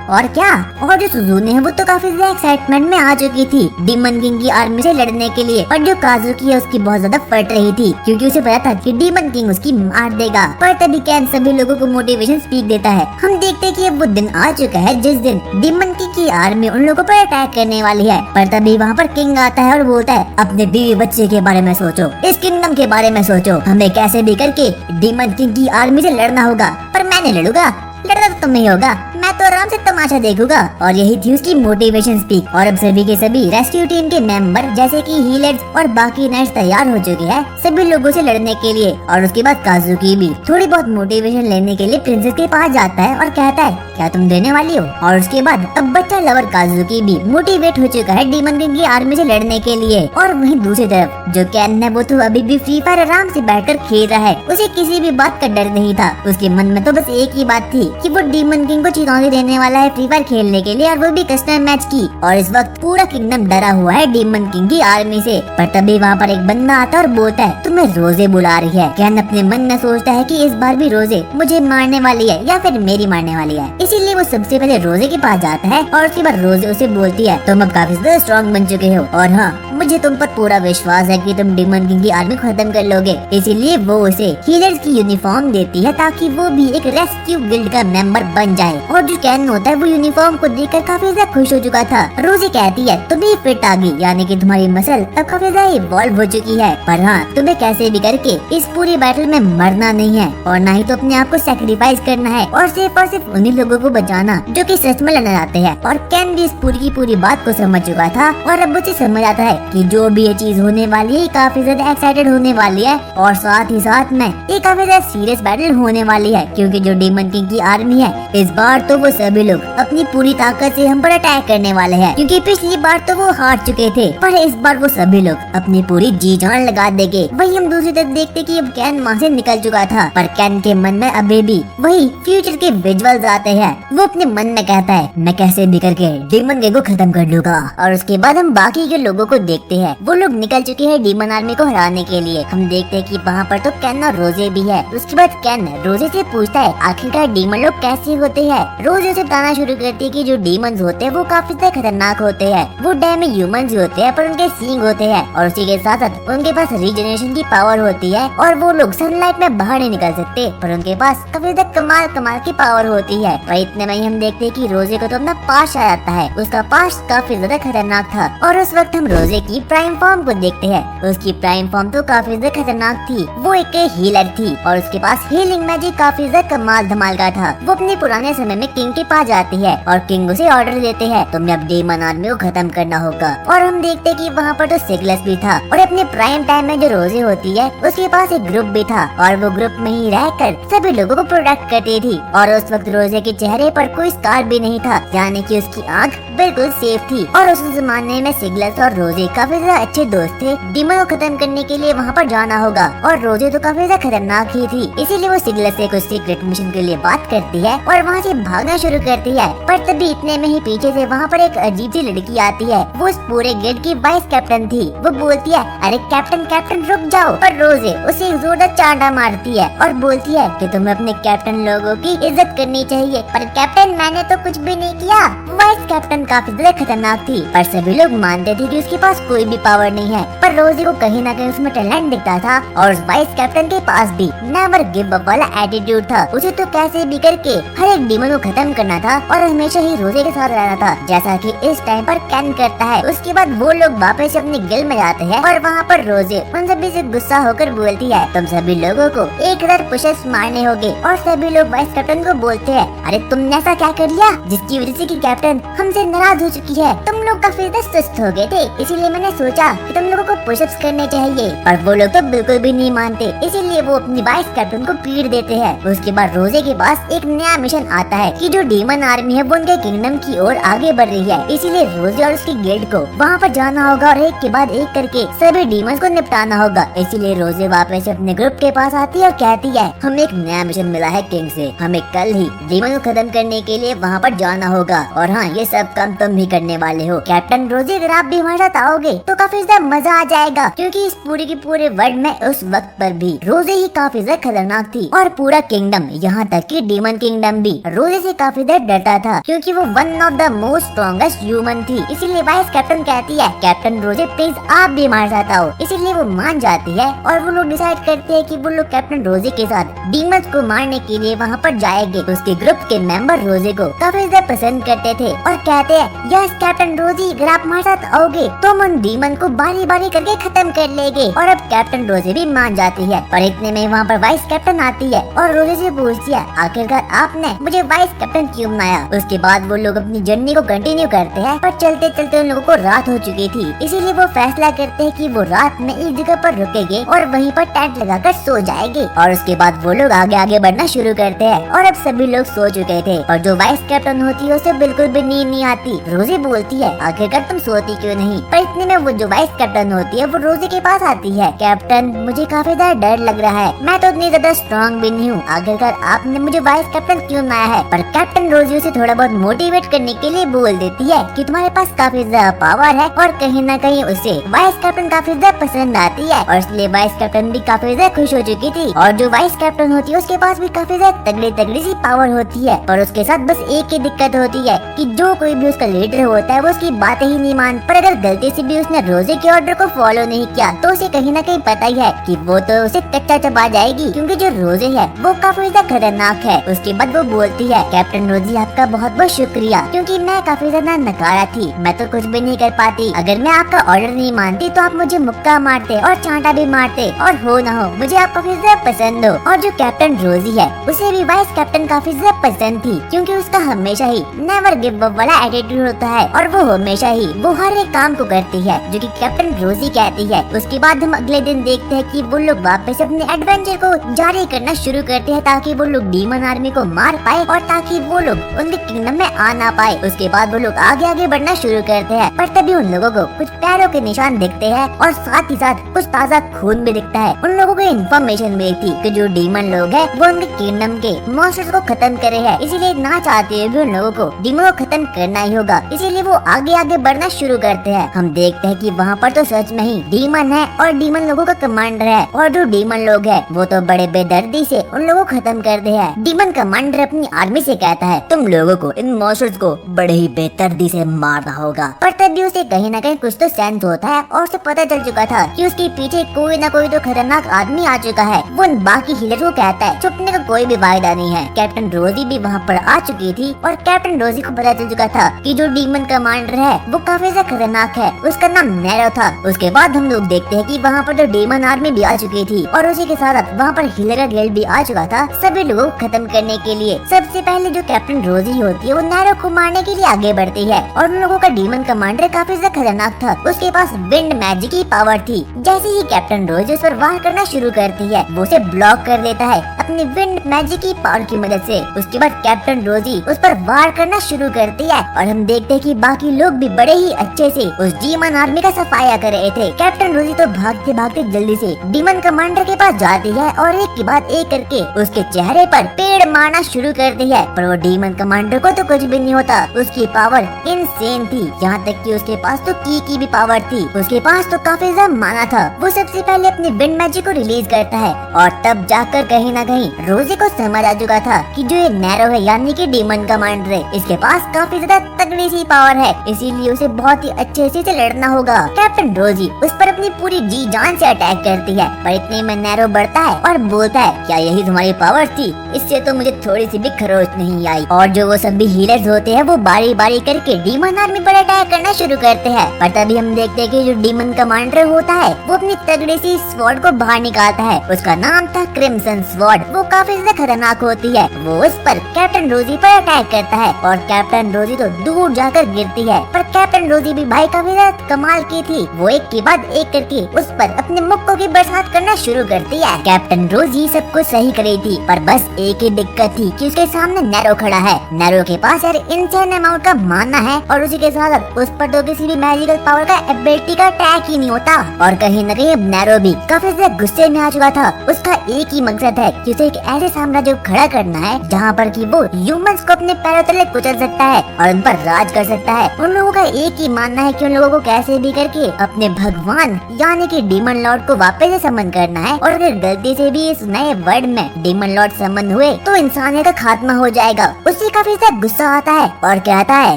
और क्या? और जो सुजुने है वो तो काफी ज्यादा एक्साइटमेंट में आ चुकी थी डीमन किंग की आर्मी से लड़ने के लिए, और जो काजुकी है उसकी बहुत ज्यादा फट रही थी, क्योंकि उसे पता था कि डीमन किंग उसकी मार देगा। पर तभी कैन सभी लोगों को मोटिवेशन स्पीक देता है। हम देखते कि अब वो दिन आ चुका है जिस दिन डीमन किंग की आर्मी उन लोगों पर अटैक करने वाली है। पर तभी वहाँ पर किंग आता है और बोलता है अपने बीवी बच्चे के बारे में सोचो, इस किंगडम के बारे में सोचो, हमें कैसे भी करके डीमन किंग की आर्मी से लड़ना होगा। पर मैं नहीं लड़ूंगा, लड़ना तो तुम नहीं होगा, मैं तो आराम से तमाशा देखूंगा। और यही थी उसकी मोटिवेशन स्पीक। और अब सभी के सभी रेस्क्यू टीम के मेंबर जैसे कि हीलर्स और बाकी नर्स तैयार हो चुके हैं सभी लोगों से लड़ने के लिए। और उसके बाद काजुकी भी थोड़ी बहुत मोटिवेशन लेने के लिए प्रिंसेस के पास जाता है और कहता है क्या तुम देने वाली हो। और उसके बाद अब बच्चा लवर काजुकी भी मोटिवेट हो चुका है डीमन किंग की आर्मी से लड़ने के लिए। और वहीं दूसरी तरफ जो कैन है वो तो अभी भी फ्री फायर आराम से बैठकर खेल रहा है, उसे किसी भी बात का डर नहीं था। उसके मन में तो बस एक ही बात थी कि वो डीमन किंग को चेतावनी देने वाला है फ्री फायर खेलने के लिए, और वो भी कस्टम मैच की। और इस वक्त पूरा किंगडम डरा हुआ है डीमन किंग की आर्मी से। पर तभी वहाँ पर एक बंदा आता है और बोलता है तुम्हें रोजे बुला रही है। कैन अपने मन में सोचता है कि इस बार भी रोजे मुझे मारने वाली है या फिर मेरी मारने वाली है, इसीलिए वो सबसे पहले रोजे के पास जाता है। और उसके बाद रोजे उसे बोलती है तुम अब काफी ज्यादा स्ट्रॉन्ग बन चुके हो, और हाँ मुझे तुम पर पूरा विश्वास है कि तुम डीमन किंग की आर्मी खत्म कर लोगे। इसीलिए वो उसे हीलर्स की यूनिफॉर्म देती है ताकि वो भी एक रेस्क्यू गिल्ड का मेंबर बन जाए। और जो कैन होता है वो यूनिफॉर्म को देखकर काफी ज्यादा खुश हो चुका था। रोजी कहती है तुम भी फिट आ गई, यानी कि तुम्हारी मसल अब काफी ज्यादा इवॉल्व हो चुकी है, पर हाँ तुम्हें कैसे भी करके इस पूरी बैटल में मरना नहीं है, और ना ही तो अपने आप को सेक्रीफाइस करना है, और सिर्फ उन्हीं लोगों को बचाना जो कि सच में लड़ना चाहते हैं। और कैन भी इस पूरी की पूरी बात को समझ चुका था, और अब उसे समझ आता है कि जो भी ये चीज होने वाली है काफी ज्यादा एक्साइटेड होने वाली है, और साथ ही साथ में ये काफी ज्यादा सीरियस बैटल होने वाली है, क्योंकि जो डीमन किंग की आर्मी है इस बार तो वो सभी लोग अपनी पूरी ताकत से हम पर अटैक करने वाले हैं, क्योंकि पिछली बार तो वो हार चुके थे, पर इस बार वो सभी लोग अपनी पूरी जी जान लगा देंगे। वही हम दूसरी तरफ देखते कि अब कैन वहाँ से निकल चुका था, पर कैन के मन में अभी भी वही फ्यूचर के विजुअल्स आते हैं। वो अपने मन में कहता है मैं कैसे भी करके डीमन किंग को खत्म कर लूंगा। और उसके बाद हम बाकी के लोगों को देखते हैं, वो लोग निकल चुके हैं डीमन आर्मी को हराने के लिए। हम देखते हैं कि वहाँ पर तो कैन और रोजे भी है। उसके बाद कैन रोजे से पूछता है आखिरकार डीमन लोग कैसे होते हैं। रोजे उसे बताना शुरू करती है कि जो डीमंस होते हैं वो काफी ज्यादा खतरनाक होते हैं, वो डैमेज ह्यूमंस होते हैं पर उनके सींग होते हैं, और उसी के साथ साथ उनके पास रीजनरेशन की पावर होती है, और वो लोग सनलाइट में बाहर नहीं निकल सकते, पर उनके पास काफी ज्यादा कमाल की पावर होती है। और इतने में ही हम देखते हैं कि रोजे को तो अपना पास्ट आ जाता है। उसका पास्ट काफी ज्यादा खतरनाक था, और उस वक्त हम रोजे की प्राइम फॉर्म को देखते हैं। उसकी प्राइम फॉर्म तो काफी ज्यादा खतरनाक थी, वो एक हीलर थी, और उसके पास हीलिंग मैजिक काफी ज्यादा कमाल धमाल का था। वो अपने पुराने समय में किंग के पास जाती है और किंग उसे ऑर्डर देते हैं तुम्हें अब डीमन आर्मी को खत्म करना होगा। और हम देखते हैं कि वहाँ पर तो सिगलस भी था और अपने प्राइम टाइम में जो रोजे होती है उसके पास एक ग्रुप भी था और वो ग्रुप में ही रहकर सभी लोगों को प्रोटेक्ट करती थी। और उस वक्त रोजे के चेहरे पर कोई स्कार भी नहीं था, यानी कि उसकी आंख बिल्कुल सेफ थी। और उस जमाने में सिगलस और रोजे काफी ज्यादा अच्छे दोस्त थे। डीमन को खत्म करने के लिए वहाँ पर जाना होगा और रोजे तो काफी ज्यादा खतरनाक ही थी, इसीलिए वो सिगलस से कुछ सीक्रेट मिशन के लिए बात करती है और वहाँ से भागना शुरू करती है। पर तभी इतने में ही पीछे से वहाँ पर एक अजीब सी लड़की आती है। वो उस पूरे गेट की वाइस कैप्टन थी। वो बोलती है अरे कैप्टन कैप्टन रुक जाओ। पर रोजे उसे एक जोरदार चांटा मारती है और बोलती है कि तुम्हें अपने कैप्टन लोगों की इज्जत करनी चाहिए। पर कैप्टन मैंने तो कुछ भी नहीं किया। वाइस कैप्टन काफी ज्यादा खतरनाक थी पर सभी लोग मानते थे कि उसके पास कोई भी पावर नहीं है। पर रोजी को कहीं ना कहीं उसमें टैलेंट दिखता था और उस वाइस कैप्टन के पास भी नेवर गिव अप वाला एटीट्यूड था। उसे तो कैसे भी करके हर एक डीमन को खत्म करना था और हमेशा ही रोजे के साथ रहना था, जैसा कि इस टाइम पर कैन करता है। उसके बाद वो लोग वापस अपनी गिल में जाते हैं और वहाँ पर रोजे उन सभी से गुस्सा होकर बोलती है तुम सभी लोगों को 1000 पुशअप्स मारने होंगे। और सभी लोग वाइस कैप्टन को बोलते हैं अरे तुमने ऐसा क्या कर लिया जिसकी वजह से कि कैप्टन हमसे नाराज हो चुकी है। तुम लोग काफी सुस्त हो गए थे, इसीलिए मैंने सोचा कि तुम लोगों को पुशअप्स करने चाहिए। और वो लोग तो बिल्कुल भी नहीं मानते, इसीलिए वो अपनी वाइस कैप्टन को पीट देते हैं। उसके बाद रोजे के पास एक नया मिशन आता है कि जो डीमन आर्मी है वो उनके किंगडम की ओर आगे बढ़ रही है, इसीलिए रोजे और उसकी गिल्ड को वहाँ पर जाना होगा और एक के बाद एक करके सभी डीमंस को निपटाना होगा। इसीलिए रोजे वापस अपने ग्रुप के पास आती है और कहती है हमें एक नया मिशन मिला है किंग से, हमें कल ही डीमन को खत्म करने के लिए वहाँ पर जाना होगा। और हाँ, ये सब काम तुम भी करने वाले हो कैप्टन रोजे। अगर आप भी हमारे साथ आओगे तो काफी ज्यादा मजा आ जाएगा, क्योंकि इस पूरे के पूरे वर्ल्ड में उस वक्त पर भी रोजे ही काफी ज्यादा खतरनाक थी और पूरा किंगडम यहाँ तक कि डीमन किंगडम भी रोजे से काफी ज्यादा डरता था, क्योंकि वो one of the most strongest human थी। इसीलिए वाइस कैप्टन कहती है कैप्टन रोजे प्लीज आप भी हमारे साथ आओ। इसीलिए वो मान जाती है और वो लोग डिसाइड करते हैं कि वो लोग कैप्टन रोजे के साथ डीमंस को मारने के लिए वहाँ पर जाएंगे। उसके ग्रुप के मेंबर रोजे को काफी ज्यादा पसंद करते थे और कहते हैं यस कैप्टन रोजी, अगर आप हमारे साथ आओगे तो हम उन डीमन को बारी बारी करके खत्म कर लेंगे। और अब कैप्टन रोजे भी मान जाती है। और इतने में वहाँ पर वाइस कैप्टन आती है और रोजे से पूछती है आखिरकार आपने मुझे वाइस कैप्टन क्यों बनाया। उसके बाद वो लोग अपनी जर्नी को कंटिन्यू करते हैं, पर चलते चलते उन लोगों को रात हो चुकी थी, इसीलिए वो फैसला करते हैं कि वो रात में एक जगह पर रुकेंगे और वहीं पर टेंट लगाकर सो जाएंगे। और उसके बाद वो लोग आगे आगे बढ़ना शुरू करते हैं और अब सभी लोग सो चुके थे और जो वाइस कैप्टन होती है उसे बिल्कुल भी नींद नहीं आती। रोजी बोलती है आखिरकार तुम सोती क्यों नहीं। पर इतने में वो जो वाइस कैप्टन होती है वो रोजी के पास आती है कैप्टन मुझे काफी ज्यादा डर लग रहा है, मैं तो उतनी ज्यादा स्ट्रॉन्ग भी नहीं हूँ, आखिरकार आपने मुझे वाइस कैप्टन क्यों बनाया है। पर कैप्टन रोजी उसे थोड़ा बहुत मोटिवेट करने के लिए बोल देती है कि तुम्हारे पास काफी ज्यादा पावर है और कहीं ना कहीं उसे वाइस कैप्टन काफी ज्यादा पसंद आती है और इसलिए वाइस कैप्टन भी काफी ज्यादा खुश हो चुकी थी। और जो वाइस कैप्टन होती है उसके पास भी काफी ज्यादा तगड़ी तगड़ी सी पावर होती है, पर उसके साथ बस एक ही दिक्कत होती है कि जो कोई भी उसका लीडर होता है वो उसकी बातें ही नहीं मान। पर अगर गलती से भी उसने रोजे के ऑर्डर को फॉलो नहीं किया तो उसे कहीं ना कहीं पता ही है कि वो तो उसे कच्चा चबा जाएगी, क्योंकि जो रोजे है वो काफी ज्यादा खतरनाक है। उसके बाद वो बोलती है कैप्टन रोजी आपका बहुत बहुत शुक्रिया, क्योंकि मैं काफी ज्यादा नकारा थी, मैं तो कुछ भी नहीं कर पाती। अगर मैं आपका ऑर्डर नहीं मानती तो आप मुझे मुक्का मारते और चांटा भी मारते, और हो ना हो मुझे आप काफी ज्यादा पसंद हो। और जो कैप्टन रोजी है उसे भी वाइस कैप्टन काफी ज्यादा पसंद थी, क्योंकि उसका हमेशा ही नेवर गिव अप वाला एटीट्यूड होता है और वो हमेशा ही वो हर एक काम को करती है जो कि कैप्टन रोजी कहती है। उसके बाद हम अगले दिन देखते हैं कि वो लोग वापस अपने एडवेंचर को जारी करना शुरू करते हैं ताकि वो लोग डीमन आर्मी को मार पाए और ताकि वो लोग उनके किंगडम में आ ना पाए। उसके बाद वो लोग आगे आगे बढ़ना शुरू करते हैं, पर तभी उन लोगों को कुछ पैरों के निशान दिखते हैं और साथ ही साथ कुछ ताज़ा खून भी दिखता है। उन लोगों को इन्फॉर्मेशन मिली थी कि जो डीमन लोग हैं वो उनके किंगडम के मॉन्स्टर्स को खत्म करे हैं, इसीलिए ना चाहते हुए भी उन लोगों को डीमन को खत्म करना ही होगा, इसीलिए वो आगे आगे बढ़ना शुरू करते हैं। हम देखते हैं कि वहाँ पर तो सच में ही डीमन है और डीमन लोगों का कमांडर है, और जो डीमन लोग हैं वो तो बड़े बेदर्दी से उन लोगों को खत्म करते हैं। डीमन कमांडर अपनी आर्मी से कहता है तुम लोगों को इन मॉन्स्टर्स को बड़े ही बेदर्दी से मारना होगा, पर तभी उसे कहीं ना कहीं कुछ तो सेंस होता है और उसे पता चल चुका था कि उसके पीछे कोई ना कोई तो खतरनाक आदमी आ चुका है। वो उन बाकी हीलर को कहता है छुपने का कोई भी फायदा नहीं है। कैप्टन रोजी भी वहाँ पर आ चुकी थी और कैप्टन रोजी को पता चल चुका था कि जो डीमन कमांडर है वो काफी ज्यादा खतरनाक है, उसका नाम नैरो था। उसके बाद हम लोग देखते हैं कि वहाँ पर तो डीमन आर्मी भी आ चुकी थी और उसी के साथ वहाँ पर हिलर का गिल्ड भी आ चुका था सभी लोगों को खत्म करने के लिए। सबसे पहले जो कैप्टन रोजी होती है वो नैरो को मारने के लिए आगे बढ़ती है और उन लोगों का डीमन कमांडर काफी ज्यादा खतरनाक था, उसके पास विंड मैजिक की पावर थी। जैसे ही कैप्टन रोजी उस पर वार करना शुरू करती है वो उसे ब्लॉक कर देता है अपनी विंड मैजिक की पावर की मदद से। उसके बाद कैप्टन रोजी उस पर वार करना शुरू करती है और हम देखते हैं कि बाकी लोग भी बड़े ही अच्छे से उस डीमन आर्मी का सफाया कर रहे थे। कैप्टन रोजी तो भागते भागते जल्दी से डीमन कमांडर के पास जाती है और एक के बाद एक करके उसके चेहरे पर पेड़ मारना शुरू करती है, पर वो डीमन कमांडर को तो कुछ भी नहीं होता। उसकी पावर इनसेन थी, यहाँ तक कि उसके पास तो की भी पावर थी, उसके पास तो काफी ज्यादा माना था। वो सबसे पहले अपनी विंड मैजिक को रिलीज करता है और तब जाकर कहीं न कहीं रोजी को समझ आ चुका था कि जो ये नैरो है यानी कि डीमन कमांडर है, इसके पास काफी ज्यादा तगड़ी सी पावर है, इसीलिए उसे बहुत ही अच्छे से लड़ना होगा। कैप्टन रोजी उस पर अपनी पूरी जी जान से अटैक करती है, पर इतने में नैरो बढ़ता है और बोलता है क्या यही तुम्हारी पावर थी? इससे तो मुझे थोड़ी सी भी खरोच नहीं आई। और जो वो सभी हीलर्स होते हैं वो बारी बारी करके डीमन आर्मी पर अटैक करना शुरू करते हैं, पर तभी हम देखते हैं कि जो डीमन कमांडर होता है वो अपनी तगड़ी सी स्वॉर्ड को बाहर निकालता है। उसका नाम था क्रिम्सन स्वॉर्ड। वो काफी ज्यादा खतरनाक होती है। वो उस पर कैप्टन रोजी पर अटैक करता है और कैप्टन रोजी तो दूर जाकर गिरती है, पर कैप्टन रोजी भी भाई काफी ज्यादा कमाल की थी। वो एक के बाद एक करके उस पर अपने मुक्कों की बरसात करना शुरू करती है। कैप्टन रोजी सब कुछ सही कर रही थी, पर बस एक ही दिक्कत थी कि उसके सामने नैरो खड़ा है। नैरो के पास यार इनसेन अमाउंट का मानना है और उसी के साथ उस पर तो किसी भी मैजिकल पावर का एबिलिटी का अटैक ही नहीं होता। और कहीं न कहीं अब नैरो भी काफी ज्यादा गुस्से में आ चुका था। उसका एक ही मकसद है कि उसे एक ऐसे साम्राज्य खड़ा करना है जहाँ पर कि वो ह्यूमंस को अपने पैरों तले कुचल सकता है और उन पर राज कर सकता है। उन लोगों का एक ही मानना है कि उन लोगों को कैसे भी करके अपने भगवान यानी कि डीमन लॉर्ड को वापस से समन करना है, और अगर गलती से भी इस नए वर्ल्ड में डीमन लॉर्ड समन हुए तो इंसानियत का खात्मा हो जाएगा। उसे काफी ज्यादा गुस्सा आता है और कहता है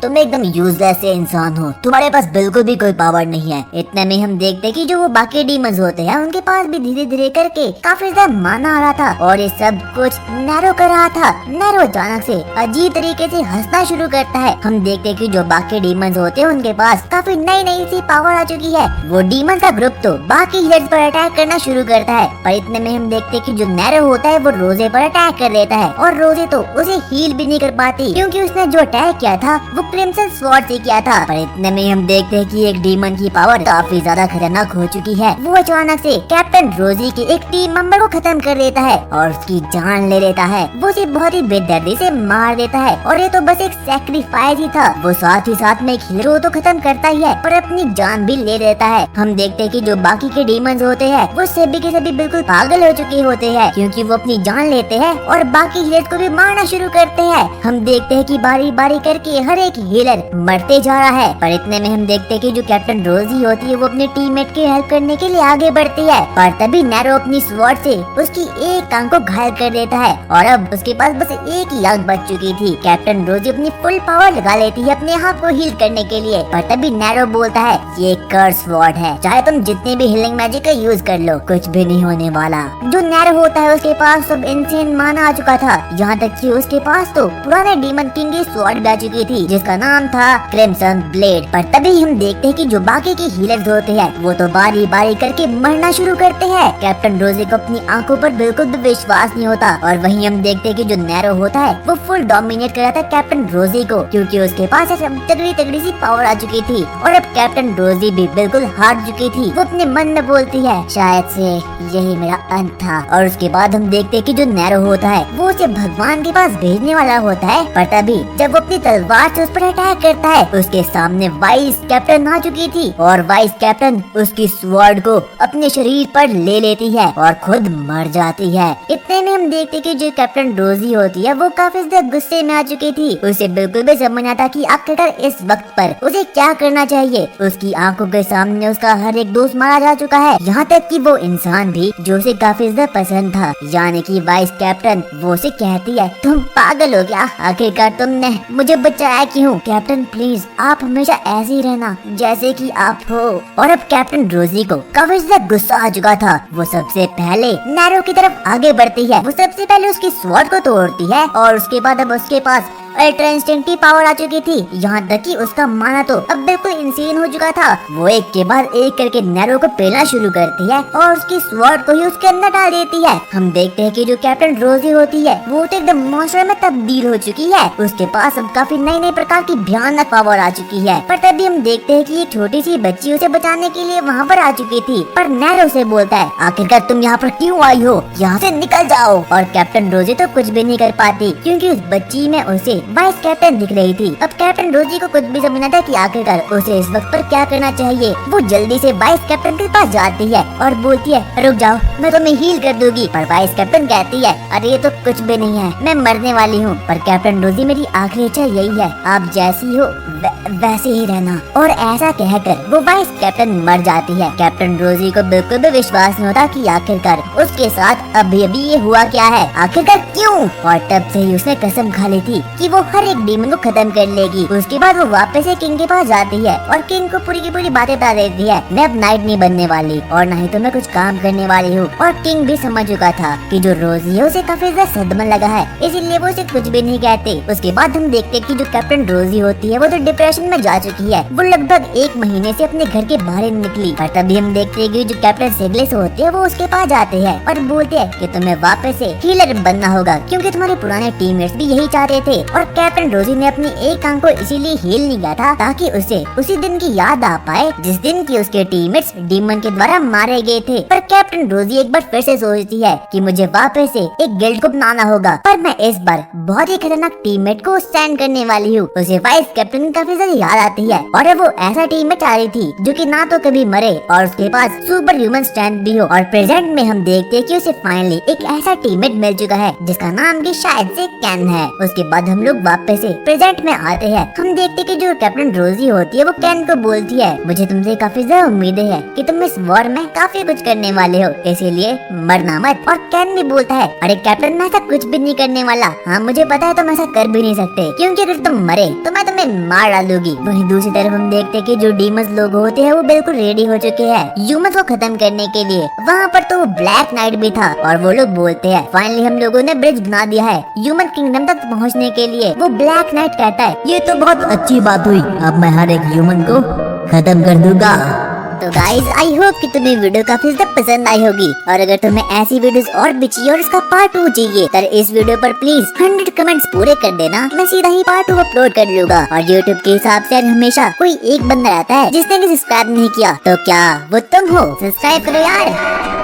तुम एकदम यूजलेस से इंसान हो, तुम्हारे पास बिल्कुल भी कोई पावर नहीं है। इतने में हम देखते कि जो वो बाकी डीमंस होते हैं उनके पास भी धीरे धीरे करके काफी ज्यादा माना आ रहा था और ये सब कुछ नैरो कर रहा था। नैरो अचानक से अजीब तरीके से हंसना शुरू करता है। हम देखते कि जो बाकी डीमंस होते हैं उनके पास काफी नई नई सी पावर आ चुकी है। वो डीमंस का ग्रुप तो बाकी हीलर्स पर अटैक करना शुरू करता है, पर इतने में हम देखते कि जो नैरो होता है वो रोजे पर अटैक कर देता है और रोजे तो उसे हील भी नहीं कर पाती क्योंकि उसने जो अटैक किया था वो क्रिम्सन स्वॉर्ड से किया था। पर इतने में हम देखते हैं कि एक डीमन की पावर काफी ज्यादा खतरनाक हो चुकी है। वो अचानक से कैप्टन रोजी के एक टीम मेंबर को खत्म कर देता है और उसकी जान ले लेता है। वो उसे बहुत ही बेदर्दी से मार देता है और ये तो बस एक सैक्रिफाइस ही था। वो साथ ही साथ में एक हीरो तो खत्म करता ही है पर अपनी जान भी ले लेता है। हम देखते हैं कि जो बाकी के डीमंस होते हैं वो सभी के सभी बिल्कुल पागल हो चुके होते हैं क्योंकि वो अपनी जान लेते हैं और बाकी हीलर्स को भी मारना शुरू करते हैं। हम देखते हैं कि बारी बारी करके हर एक हीलर मरते जा रहा है, पर इतने में हम देखते हैं कि जो कैप्टन रोजी होती है वो अपने टीममेट की हेल्प करने के लिए आगे बढ़ती है, पर तभी नैरो अपनी स्वॉर्ड से उसकी एक आंख को घायल कर देता है और अब उसके पास बस एक ही आंख बच चुकी थी। कैप्टन रोजी अपनी फुल पावर लगा लेती है अपने हाथ को हील करने के लिए, पर तभी नैरो बोलता है ये कर्स स्वॉर्ड है, चाहे तुम जितने भी हीलिंग मैजिक का यूज कर लो कुछ भी नहीं होने वाला। जो नैरो होता है उसके पास सब इनसेन माना आ चुका था, यहाँ तक कि उसके पास तो पुराने डीमन किंग की स्वॉर्ड भी आ चुकी थी जिसका नाम था क्रिम्सन ब्लेड। पर तभी हम देखते हैं कि जो बाकी के हीलर्स होते हैं वो तो बारी बारी करके मरना शुरू करते हैं। कैप्टन रोजी को अपनी आंखों पर बिल्कुल भी विश्वास नहीं होता और वहीं हम देखते हैं कि जो नैरो होता है वो फुल डोमिनेट कर रहा था कैप्टन रोजी को क्योंकि उसके पास तगड़ी तगड़ी सी पावर आ चुकी थी और अब कैप्टन रोजी भी बिल्कुल हार चुकी थी। वो अपने मन में बोलती है शायद से यही मेरा अंत था। और उसके बाद हम देखते हैं कि जो नैरो होता है वो उसे भगवान के पास भेजने वाला होता है, पर तभी जब वो अपनी तलवार से उस पर अटैक करता है उसके सामने वाइस कैप्टन आ चुकी थी और वाइस कैप्टन उसकी स्वॉर्ड को अपने शरीर पर ले लेती है और खुद मर जाती है। इतने में हम देखते कि जो कैप्टन रोजी होती है वो काफी ज्यादा गुस्से में आ चुकी थी। उसे बिल्कुल भी समझ आता कि आखिरकार इस वक्त पर उसे क्या करना चाहिए। उसकी आंखों के सामने उसका हर एक दोस्त मारा जा चुका है, यहाँ तक कि वो इंसान भी जो उसे काफी ज्यादा पसंद था यानी कि वाइस कैप्टन। वो उसे कहती है तुम पागल हो क्या, आखिरकार तुमने मुझे बचाया क्यों? कैप्टन प्लीज आप हमेशा ऐसे ही रहना जैसे कि आप हो। और अब कैप्टन रोजी को काफी ज्यादा गुस्सा आ चुका था। वो सबसे पहले नैरो की तरफ आगे बढ़ती है। वो सबसे पहले उसकी स्वॉर्ड को तोड़ती है और उसके बाद अब उसके पास अल्ट्रा इंस्टेंट पावर आ चुकी थी। यहाँ तक कि उसका माना तो अब बिल्कुल इंसेन हो चुका था। वो एक के बाद एक करके नैरो को पेलना शुरू करती है और उसकी स्वॉर्ड को ही उसके अंदर डाल देती है। हम देखते हैं कि जो कैप्टन रोजी होती है वो तो एकदम मॉन्स्टर में तब्दील हो चुकी है। उसके पास अब काफी नई नई प्रकार की भयानक पावर आ चुकी है। पर तभी हम देखते हैं कि एक छोटी सी बच्ची उसे बचाने के लिए वहाँ पर आ चुकी थी। पर नैरो से बोलता है, आखिरकार तुम यहाँ पर क्यों आई हो, यहाँ से निकल जाओ। और कैप्टन रोजी तो कुछ भी नहीं कर पाती क्योंकि उस बच्ची में उसे वाइस कैप्टन दिख रही थी। अब कैप्टन रोजी को कुछ भी समझना था कि आखिरकार उसे इस वक्त पर क्या करना चाहिए। वो जल्दी से वाइस कैप्टन के पास जाती है और बोलती है, रुक जाओ, मैं तुम्हें हील कर दूंगी। पर वाइस कैप्टन कहती है, अरे ये तो कुछ भी नहीं है, मैं मरने वाली हूँ। पर कैप्टन रोजी, मेरी आखिरी इच्छा यही है, आप जैसी हो वैसे ही रहना। और ऐसा कहकर वो वाइस कैप्टन मर जाती है। कैप्टन रोजी को बिल्कुल भी विश्वास नहीं होता कि आखिरकार उसके साथ अभी अभी ये हुआ क्या है, आखिरकार क्यों। और तब से ही उसने कसम खा ली थी कि वो हर एक डीमन को खत्म कर लेगी। उसके बाद वो वापस से किंग के पास जाती है और किंग को पूरी की पूरी बातें बता देती है, मैं अब नाइट नहीं बनने वाली और न ही तो मैं कुछ काम करने वाली हूँ। और किंग भी समझ चुका था कि जो रोजी है उसे काफी ज्यादा सदमा लगा है, इसीलिए वो उसे कुछ भी नहीं कहते। उसके बाद हम देखते कि जो कैप्टन रोजी होती है वो तो डिप्रेशन में जा चुकी है। वो लगभग 1 महीने से अपने घर के बाहर निकली। और तभी हम देखते हैं कि जो कैप्टन सिगलेस होते हैं वो उसके पास जाते हैं और बोलते हैं कि तुम्हें वापस से हीलर बनना होगा क्योंकि तुम्हारे पुराने टीममेट्स भी यही चाहते थे। और कैप्टन रोजी ने अपनी एक आंख को इसीलिए हील नहीं किया था ताकि उसे उसी दिन की याद आ पाए जिस दिन की उसके टीममेट्स डीमन के द्वारा मारे गए थे। पर कैप्टन रोजी एक बार फिर से सोचती है कि मुझे वापस से एक गिल्ड को बनाना होगा, पर मैं इस बार बहुत ही खतरनाक टीममेट को स्टैंड करने वाली हूँ। उसे वाइस कैप्टन की काफी ज्यादा याद आती है और वो ऐसा टीममेट आ रही थी जो कि ना तो कभी मरे और उसके पास सुपर ह्यूमन स्ट्रेंथ भी हो। और प्रेजेंट में हम देखते हैं कि उसे फाइनली एक ऐसा टीममेट मिल चुका है जिसका नाम भी शायद से कैन है। उसके बाद हम लोग वापस से प्रेजेंट में आते हैं। हम देखते हैं कि जो कैप्टन रोजी होती है वो कैन को बोलती है, मुझे तुमसे काफी ज्यादा उम्मीदें हैं कि तुम इस वॉर में काफी कुछ करने वाले हो, इसीलिए मरना मत। और कैन भी बोलता है, अरे कैप्टन मैं ऐसा कुछ भी नहीं करने वाला, हाँ मुझे पता है तुम ऐसा कर भी नहीं सकते क्योंकि अगर तुम मरे तो मैं तुम्हें मार डालूंगी। वहीं दूसरी तरफ हम देखते हैं कि जो डीमंस लोग होते हैं वो बिल्कुल रेडी हो चुके हैं ह्यूमंस को खत्म करने के लिए। वहाँ पर तो ब्लैक नाइट भी था और वो लोग बोलते हैं फाइनली हम लोगों ने ब्रिज बना दिया है ह्यूमन किंगडम तक पहुँचने के लिए। वो ब्लैक नाइट कहता है, ये तो बहुत अच्छी बात हुई, अब मैं हर एक ह्यूमन को खत्म कर दूंगा। तो गाइज आई होप कि तुम्हें वीडियो काफी ज्यादा पसंद आई होगी और अगर तुम्हें ऐसी वीडियोस और भी चाहिए और इसका पार्ट 2 चाहिए तो इस वीडियो पर प्लीज 100 कमेंट्स पूरे कर देना, मैं सीधा ही पार्ट 2 अपलोड कर लूंगा। और यूट्यूब के हिसाब से हमेशा कोई एक बंदा रहता है जिसने भी सब्सक्राइब नहीं किया, तो क्या वो तुम हो? सब्सक्राइब करो यार।